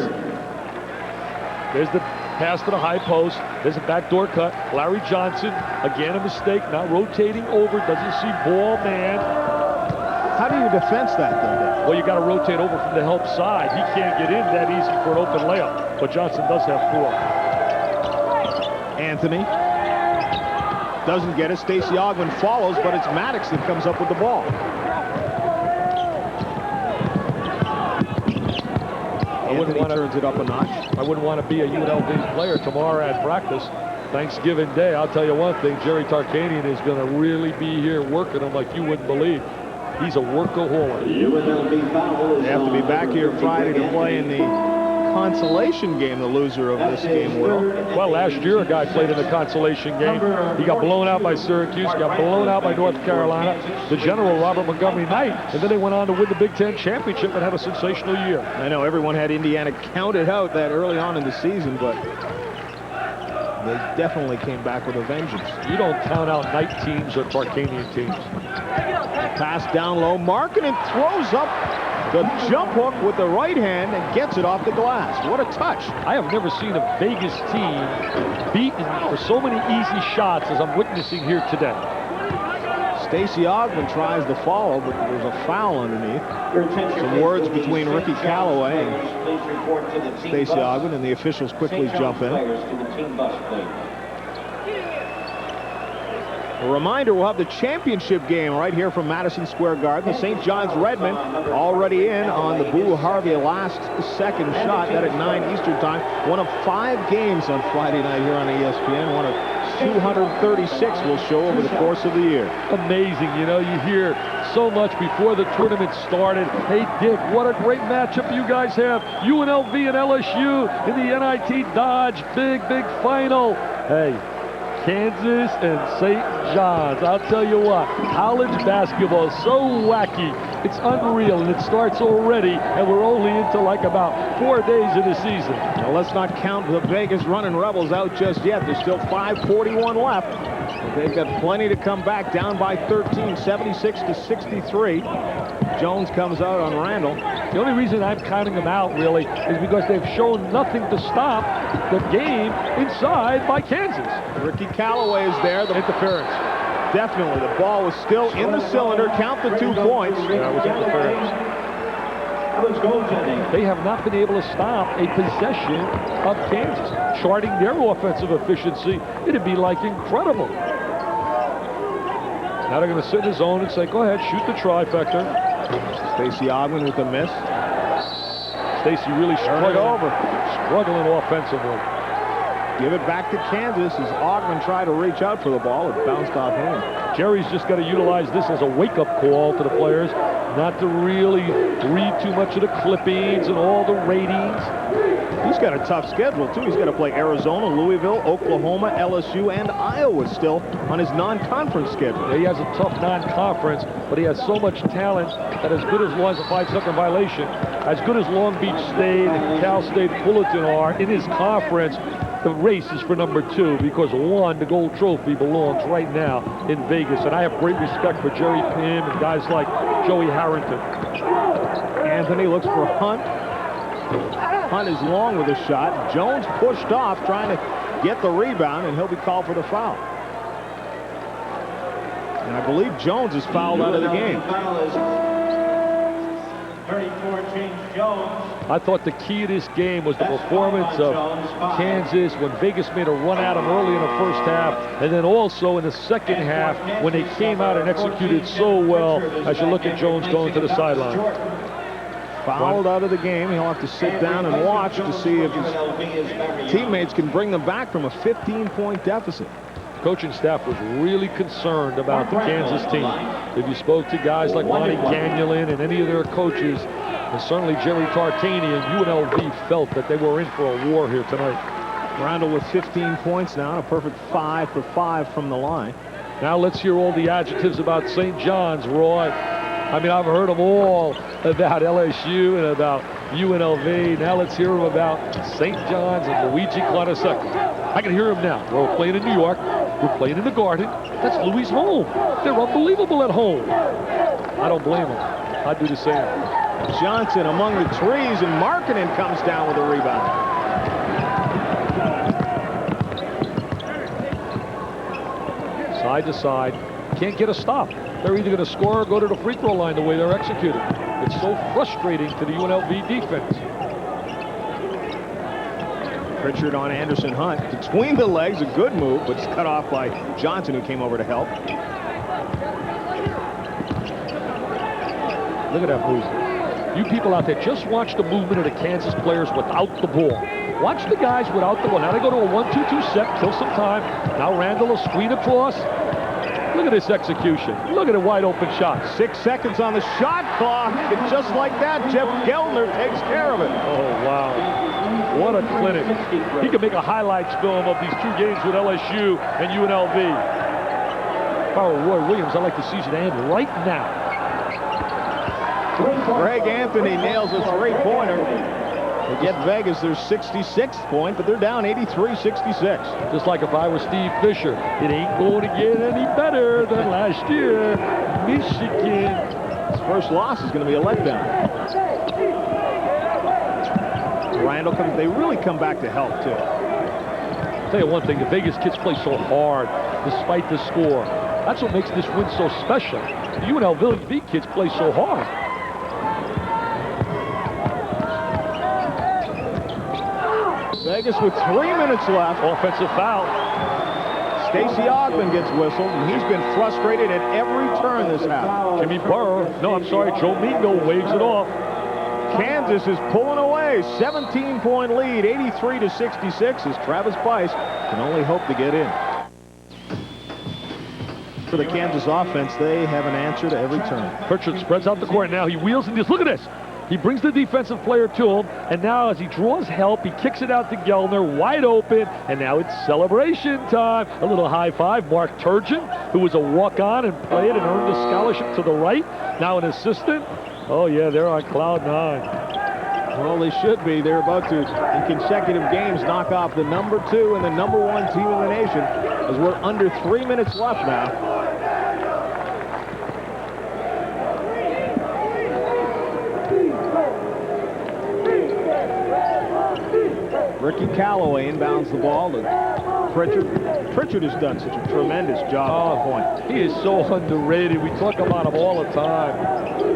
Speaker 2: There's the pass to the high post. There's a backdoor cut. Larry Johnson, again a mistake, not rotating over, doesn't see ball man.
Speaker 1: How do you defense that, though?
Speaker 2: Well, you got to rotate over from the help side. He can't get in that easy for an open layup, but Johnson does have 4.
Speaker 1: Anthony doesn't get it. Stacey Ogman follows, but it's Maddox that comes up with the ball. Anthony turns it up a notch.
Speaker 2: I wouldn't want to be a UNLV player tomorrow at practice. Thanksgiving Day, I'll tell you one thing, Jerry Tarkanian is going to really be here working him like you wouldn't believe. He's a workaholic.
Speaker 1: They have to be back here Friday to play in the consolation game. The loser of this game will.
Speaker 2: Well, last year a guy played in the consolation game. He got blown out by Syracuse, got blown out by North Carolina, the general Robert Montgomery Knight, and then they went on to win the Big Ten championship and had a sensational year.
Speaker 1: I know everyone had Indiana counted out that early on in the season, but they definitely came back with a vengeance.
Speaker 2: You don't count out Knight teams or Tarkanian teams.
Speaker 1: Pass down low, Markkanen throws up the jump hook with the right hand and gets it off the glass. What a touch.
Speaker 2: I have never seen a Vegas team beaten for so many easy shots as I'm witnessing here today.
Speaker 1: Stacey Ogman tries to follow, but there's a foul underneath. Some words between Ricky Callaway and Stacey Ogman, and the officials quickly jump in. A reminder, we'll have the championship game right here from Madison Square Garden. The St. John's Redmen already in on the Boo Harvey last second shot. That at 9 Eastern time. One of 5 games on Friday night here on ESPN. One of 236 will show over the course of the year.
Speaker 2: Amazing, you know, you hear so much before the tournament started. Hey, Dick, what a great matchup you guys have. UNLV and LSU in the NIT Dodge. Big final. Hey, Kansas and St. John's. I'll tell you what, college basketball is so wacky. It's unreal, and it starts already, and we're only into like about 4 days of the season.
Speaker 1: Now, let's not count the Vegas running Rebels out just yet. There's still 5:41 left. But they've got plenty to come back, down by 13, 76-63. Jones comes out on Randall.
Speaker 2: The only reason I'm counting them out, really, is because they've shown nothing to stop the game inside by Kansas.
Speaker 1: Ricky Callaway is there. The interference. Definitely. The ball was still in the cylinder. Count the 2 points.
Speaker 2: That was interference. They have not been able to stop a possession of Kansas. Charting their offensive efficiency, it'd be like incredible. Now they're going to sit in the zone and say, go ahead, shoot the trifecta.
Speaker 1: Stacey Ogman with a miss.
Speaker 2: Stacey really struggling offensively.
Speaker 1: Give it back to Kansas as Ogman tried to reach out for the ball. It bounced off him.
Speaker 2: Jerry's just got to utilize this as a wake-up call to the players. not to really read too much of the clippings and all the ratings.
Speaker 1: He's got a tough schedule, too. He's got to play Arizona, Louisville, Oklahoma, LSU, and Iowa still on his non-conference schedule.
Speaker 2: Yeah, he has a tough non-conference, but he has so much talent that as good as long as a 5-second violation, as good as Long Beach State and Cal State Fullerton are in his conference, the race is for number 2 because 1, the gold trophy belongs right now in Vegas. And I have great respect for Jerry Pym and guys like Joey Harrington.
Speaker 1: Anthony looks for Hunt. Hunt is long with a shot. Jones pushed off trying to get the rebound, and he'll be called for the foul. And I believe Jones is fouled out of the game.
Speaker 5: 34, James Jones.
Speaker 2: I thought the key to this game was the performance of Kansas when Vegas made a run at them early in the first half, and then also in the second half when they came out and executed so well as you look at Jones going to the sideline.
Speaker 1: Fouled out of the game. He'll have to sit down and watch to see if his teammates can bring them back from a 15-point deficit.
Speaker 2: Coaching staff was really concerned about the Kansas team. If you spoke to guys like Monty Gagnon and any of their coaches, and certainly Jerry Tartani and UNLV felt that they were in for a war here tonight.
Speaker 1: Randall with 15 points now, and a perfect 5 for 5 from the line.
Speaker 2: Now let's hear all the adjectives about St. John's, Roy. I mean, I've heard them all about LSU and about UNLV. Now let's hear them about St. John's and Luigi Clonisecchi. I can hear him now. We're playing in New York. We're playing in the Garden. That's Louis' home. They're unbelievable at home. I don't blame them. I'd do the same.
Speaker 1: Johnson among the trees, and Markkanen comes down with a rebound.
Speaker 2: Side to side. Can't get a stop. They're either going to score or go to the free throw line the way they're executing. It's so frustrating to the UNLV defense.
Speaker 1: Pritchard on Anderson Hunt. Between the legs, a good move, but it's cut off by Johnson, who came over to help.
Speaker 2: Look at that move. You people out there, just watch the movement of the Kansas players without the ball. Watch the guys without the ball. Now they go to a 1-2-2 set, kill some time. Now Randall will screen across. Look at this execution. Look at a wide open shot.
Speaker 1: 6 seconds on the shot clock. And just like that, Jeff Geldner takes care of it.
Speaker 2: Oh, wow. What a clinic. He could make a highlights film of these 2 games with LSU and UNLV. If I were Roy Williams, I'd like to see it end right now.
Speaker 1: Greg Anthony nails a 3-pointer. They get Vegas their 66th point, but they're down 83-66.
Speaker 2: Just like if I was Steve Fisher, it ain't going to get any better than last year. Michigan.
Speaker 1: His first loss is going to be a letdown. Randall comes. They really come back to help, too.
Speaker 2: I'll tell you one thing, the Vegas kids play so hard despite the score. That's what makes this win so special. The UNLV kids play so hard.
Speaker 1: Vegas with 3 minutes left.
Speaker 2: Offensive foul.
Speaker 1: Stacey Ogman gets whistled, and he's been frustrated at every turn this half.
Speaker 2: Jimmy Burr, no, I'm sorry, Joe Mingo waves it off.
Speaker 1: Kansas is pulling away. 17-point lead, 83-66, as Travis Bice can only hope to get in. For the Kansas offense, they have an answer to every turn.
Speaker 2: Pritchard spreads out the court now. He wheels and just look at this. He brings the defensive player to him, and now as he draws help, he kicks it out to Geldner, wide open, and now it's celebration time. A little high five. Mark Turgeon, who was a walk-on and played and earned a scholarship to the right, now an assistant. Oh, yeah, they're on cloud 9.
Speaker 1: Well, they should be. They're about to, in consecutive games, knock off the number 2 and the number 1 team in the nation, as we're under 3 minutes left now. Ricky Callaway inbounds the ball to Pritchard. Pritchard has done such a tremendous job at the point.
Speaker 2: He is so underrated. We talk about him all the time.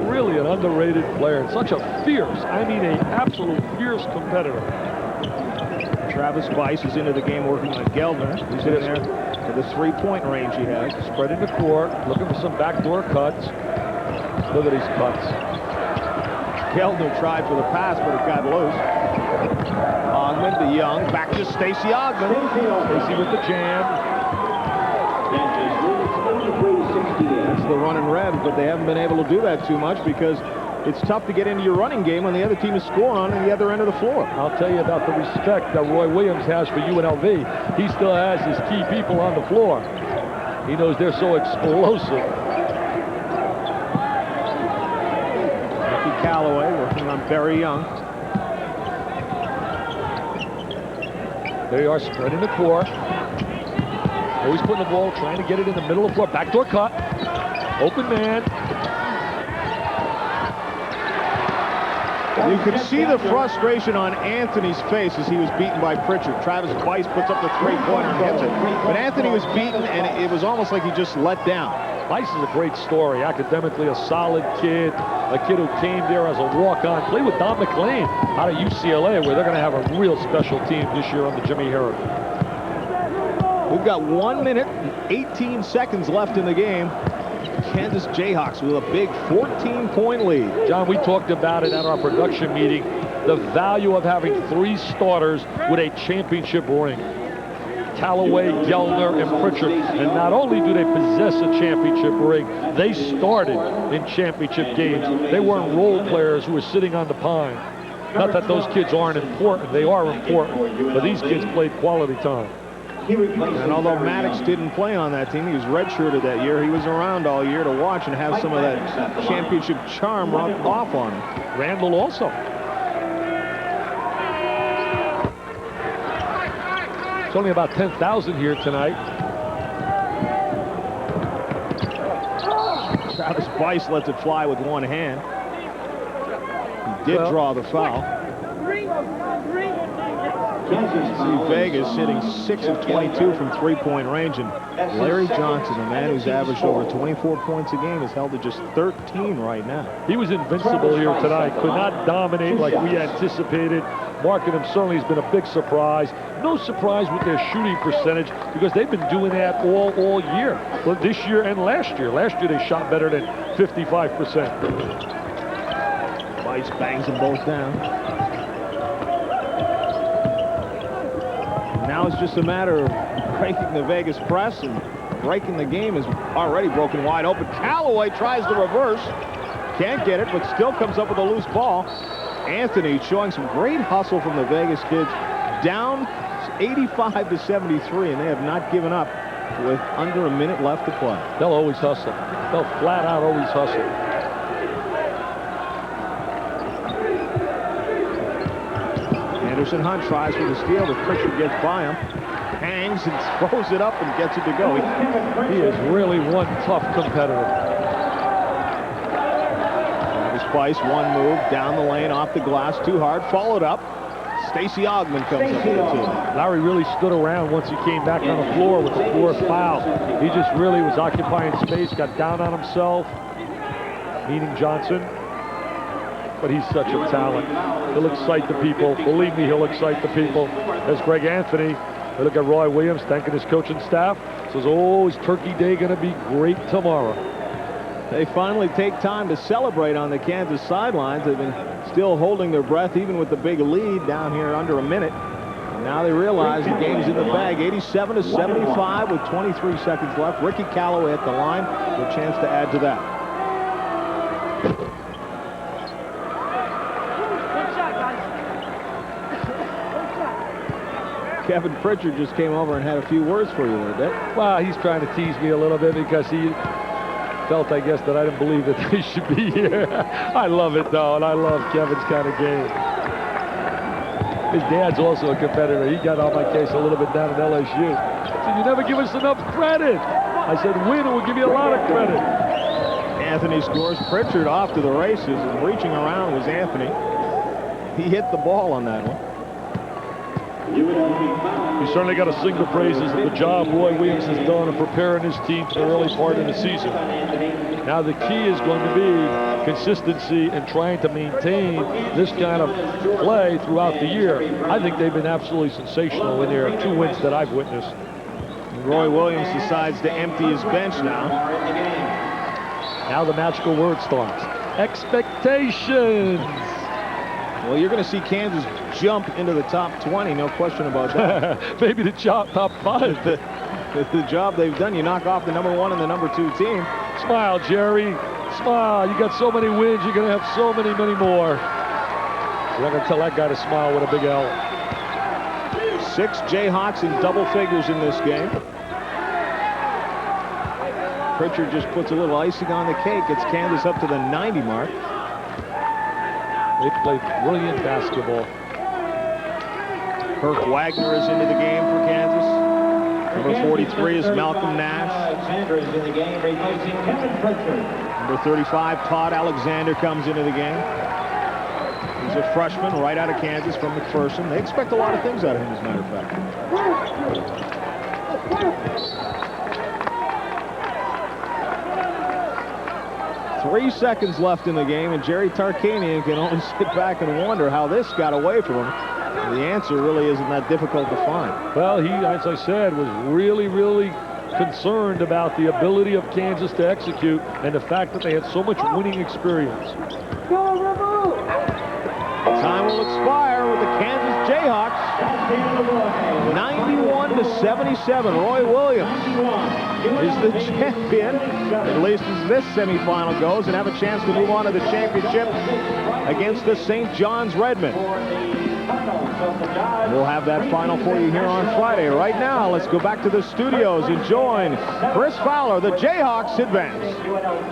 Speaker 2: Really an underrated player. Such a fierce, I mean an absolute fierce competitor.
Speaker 1: Travis Bice is into the game working on Geldner. He's in there to the 3-point range he has.
Speaker 2: Spreading the court, looking for some backdoor cuts. Look at these cuts.
Speaker 1: Geldner tried for the pass, but it got loose. Ogman to Young, back to Stacey Ogman.
Speaker 2: Stacey with the jam.
Speaker 1: That's the running Rebs, but they haven't been able to do that too much because it's tough to get into your running game when the other team is scoring on the other end of the floor.
Speaker 2: I'll tell you about the respect that Roy Williams has for UNLV. He still has his key people on the floor. He knows they're so explosive.
Speaker 1: Ricky Callaway working on Barry Young.
Speaker 2: There you are, spreading the floor. Always putting the ball, trying to get it in the middle of the floor. Backdoor cut. Open man.
Speaker 1: You could see the frustration on Anthony's face as he was beaten by Pritchard. Travis Bice puts up the three-pointer and hits it. But Anthony was beaten, and it was almost like he just let down.
Speaker 2: Bice is a great story. Academically, a solid kid. A kid who came there as a walk-on. Played with Don McLean out of UCLA, where they're going to have a real special team this year under Jimmy Herrick.
Speaker 1: We've got 1 minute and 18 seconds left in the game. Kansas Jayhawks with a big 14-point lead.
Speaker 2: John, we talked about it at our production meeting, the value of having 3 starters with a championship ring. Callaway, Gellner, and Pritchard. And not only do they possess a championship ring, they started in championship games. They weren't role players who were sitting on the pine. Not that those kids aren't important. They are important. But these kids played quality time.
Speaker 1: And although Maddox didn't play on that team, he was redshirted that year. He was around all year to watch and have some of that championship charm rubbed off on him.
Speaker 2: Randall also. It's only about 10,000 here tonight.
Speaker 1: Travis Bice lets it fly with one hand. He did draw the foul. See Vegas hitting 6 of 22 from three-point range, and Larry Johnson, a man who's averaged over 24 points a game, is held to just 13 right now.
Speaker 2: He was invincible here tonight. Could not dominate like we anticipated. Marking him certainly has been a big surprise. No surprise with their shooting percentage because they've been doing that all year. Well, this year and last year. Last year they shot better than 55%.
Speaker 1: Bice bangs them both down. Now it's just a matter of breaking the Vegas press, and breaking the game is already broken wide open. Callaway tries to reverse. Can't get it, but still comes up with a loose ball. Anthony showing some great hustle from the Vegas kids. Down 85 to 73, and they have not given up with under a minute left to play.
Speaker 2: They'll always hustle. They'll flat out always hustle.
Speaker 1: Anderson Hunt tries for the steal, but Pritchard gets by him. Hangs and throws it up and gets it to go.
Speaker 2: He is really one tough competitor.
Speaker 1: Travis Bice, one move, down the lane, off the glass, too hard, followed up. Stacey Ogman comes up with the two.
Speaker 2: Larry really stood around once he came back on the floor with the 4th foul. He just really was occupying space, got down on himself, meaning Johnson. But he's such a talent. He'll excite the people. Believe me, he'll excite the people. There's Greg Anthony. They look at Roy Williams thanking his coaching staff. Says, oh, is Turkey Day going to be great tomorrow?
Speaker 1: They finally take time to celebrate on the Kansas sidelines. They've been still holding their breath even with the big lead down here under a minute. And now they realize the game's in the bag. 87 to 75 with 23 seconds left. Ricky Callaway at the line with a chance to add to that. Kevin Pritchard just came over and had a few words for you there, Dick.
Speaker 2: Well, he's trying to tease me a little bit because he felt, I guess, that I didn't believe that they should be here. I love it, though, and I love Kevin's kind of game. His dad's also a competitor. He got on my case a little bit down at LSU. He said, you never give us enough credit. I said, win and we'll give you a lot of credit.
Speaker 1: Anthony scores. Pritchard off to the races, and reaching around was Anthony. He hit the ball on that one.
Speaker 2: You certainly got to sing the praises of the job Roy Williams has done in preparing his team for the early part of the season. Now the key is going to be consistency and trying to maintain this kind of play throughout the year. I think they've been absolutely sensational in their 2 wins that I've witnessed.
Speaker 1: Roy Williams decides to empty his bench now.
Speaker 2: Now the magical word starts. Expectations.
Speaker 1: Well, you're going to see Kansas jump into the top 20, no question about that.
Speaker 2: Maybe the top 5.
Speaker 1: The job they've done, you knock off the #1 and the #2 team.
Speaker 2: Smile, Jerry. Smile. You got so many wins. You're going to have so many more. You're not going to tell that guy to smile with a big L.
Speaker 1: 6 Jayhawks in double figures in this game. Pritchard just puts a little icing on the cake. Gets Kansas up to the 90 mark.
Speaker 2: They play brilliant basketball.
Speaker 1: Kirk Wagner is into the game for Kansas. Number 43 is Malcolm Nash.
Speaker 5: Alexander is in the game, replacing Kevin Pritchard.
Speaker 1: Number 35, Todd Alexander, comes into the game. He's a freshman right out of Kansas from McPherson. They expect a lot of things out of him, as a matter of fact. 3 seconds left in the game, and Jerry Tarkanian can only sit back and wonder how this got away from him. The answer really isn't that difficult to find.
Speaker 2: Well, he, as I said, was really concerned about the ability of Kansas to execute and the fact that they had so much winning experience.
Speaker 1: Time will expire with the Kansas Jayhawks. 91-77. Roy Williams is the champion, at least as this semifinal goes, and have a chance to move on to the championship against the St. John's Redmen. We'll have that final for you here on Friday. Right now, let's go back to the studios and join Chris Fowler. The Jayhawks advance.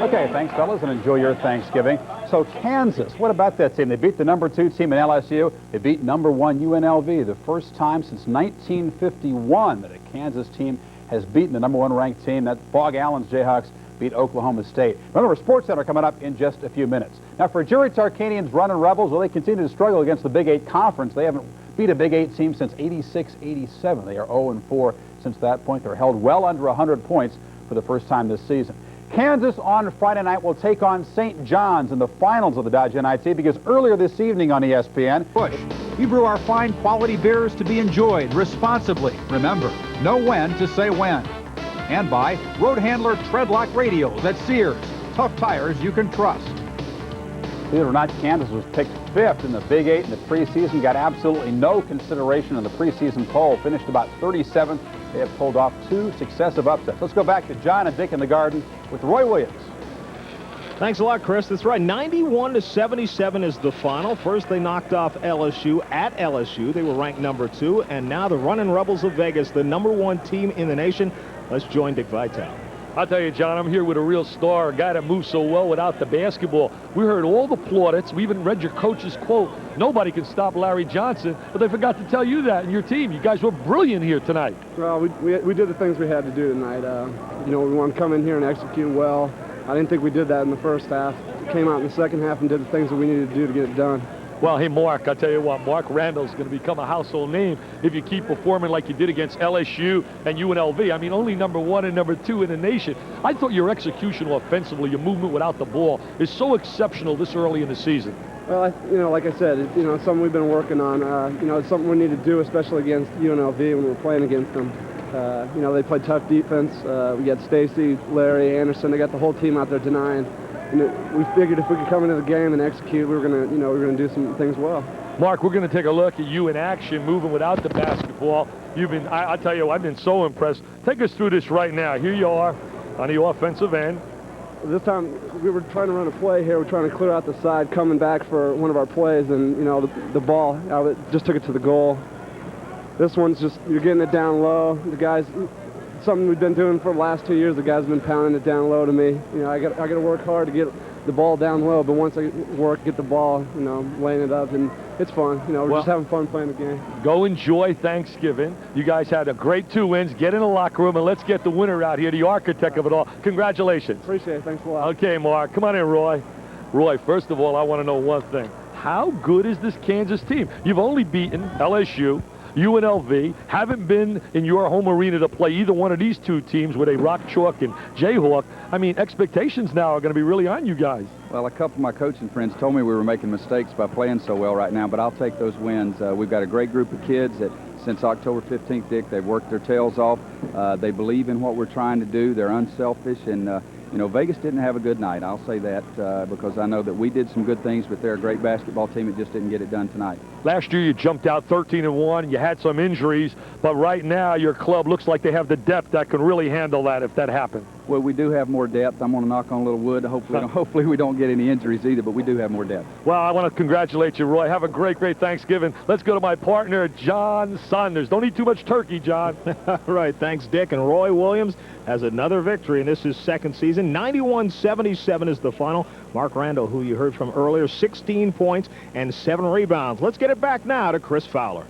Speaker 6: Okay, thanks, fellas, and enjoy your Thanksgiving. So, Kansas, what about that team? They beat the number 2 team in LSU. They beat number 1 UNLV. The first time since 1951 that a Kansas team has beaten the number 1 ranked team. That Bog Allen's Jayhawks beat Oklahoma State. Remember, Sports Center coming up in just a few minutes. Now, for Jerry Tarkanian's running Rebels, well, they continue to struggle against the Big 8 Conference. They haven't beat a Big 8 team since 86-87. They are 0-4 since that point. They're held well under 100 points for the first time this season. Kansas on Friday night will take on St. John's in the finals of the Dodge NIT, because earlier this evening on ESPN,
Speaker 8: Bush, we brew our fine quality beers to be enjoyed responsibly. Remember, know when to say when. And by Road Handler Treadlock Radials at Sears. Tough tires you can trust.
Speaker 6: believe it or not, Kansas was picked 5th in the Big 8 in the preseason, got absolutely no consideration in the preseason poll, finished about 37th. They have pulled off 2 successive upsets. Let's go back to John and Dick in the Garden with Roy Williams.
Speaker 1: Thanks a lot, Chris. That's right. 91-77 is the final. First, they knocked off LSU at LSU. They were ranked number 2. And now the Runnin' Rebels of Vegas, the number 1 team in the nation. Let's join Dick Vitale.
Speaker 2: I'll tell you, John, I'm here with a real star, a guy that moves so well without the basketball. We heard all the plaudits. We even read your coach's quote. Nobody can stop Larry Johnson, but they forgot to tell you that and your team. You guys were brilliant here tonight.
Speaker 9: Well, we did the things we had to do tonight. We want to come in here and execute well. I didn't think we did that in the first half. Came out in the second half and did the things that we needed to do to get it done.
Speaker 2: Well, hey, Mark, I'll tell you what, Mark Randall's going to become a household name if you keep performing like you did against LSU and UNLV. I mean, only number 1 and number 2 in the nation. I thought your execution offensively, your movement without the ball, is so exceptional this early in the season.
Speaker 9: Well, like I said, it's something we've been working on. It's something we need to do, especially against UNLV when we're playing against them. They play tough defense. We got Stacy, Larry, Anderson. They got the whole team out there denying. And we figured if we could come into the game and execute, we were gonna do some things well.
Speaker 2: Mark, we're going to take a look at you in action, moving without the basketball. I tell you, I've been so impressed. Take us through this right now. Here you are on the offensive end.
Speaker 9: This time we were trying to run a play here. We're trying to clear out the side, coming back for one of our plays, and the ball just took it to the goal. This one's just, you're getting it down low. The guys, something we've been doing for the last 2 years. The guys have been pounding it down low to me. I got to work hard to get the ball down low, but once I get the ball, laying it up, and it's fun. We're just having fun playing the game.
Speaker 2: Go enjoy Thanksgiving. You guys had a great 2 wins. Get in the locker room, and let's get the winner out here, the architect of it all. Congratulations.
Speaker 9: Appreciate it. Thanks a lot.
Speaker 2: Okay, Mark. Come on in, Roy. Roy, first of all, I want to know one thing. How good is this Kansas team? You've only beaten LSU, UNLV, haven't been in your home arena to play either one of these 2 teams with a Rock Chalk and Jayhawk. I mean, expectations now are going to be really on you guys.
Speaker 10: Well, a couple of my coaching friends told me we were making mistakes by playing so well right now, but I'll take those wins. We've got a great group of kids that since October 15th, Dick, they've worked their tails off. They believe in what we're trying to do. They're unselfish, and Vegas didn't have a good night. I'll say that because I know that we did some good things, but they're a great basketball team that just didn't get it done tonight.
Speaker 2: Last year you jumped out 13-1. You had some injuries, but right now your club looks like they have the depth that can really handle that if that happened.
Speaker 10: Well, we do have more depth. I'm going to knock on a little wood. Hopefully we don't get any injuries either, but we do have more depth.
Speaker 2: Well, I want to congratulate you, Roy. Have a great Thanksgiving. Let's go to my partner, John Saunders. Don't eat too much turkey, John.
Speaker 1: Right, thanks, Dick. And Roy Williams has another victory, and this is second season. 91-77 is the final. Mark Randall, who you heard from earlier, 16 points and 7 rebounds. Let's get it back now to Chris Fowler.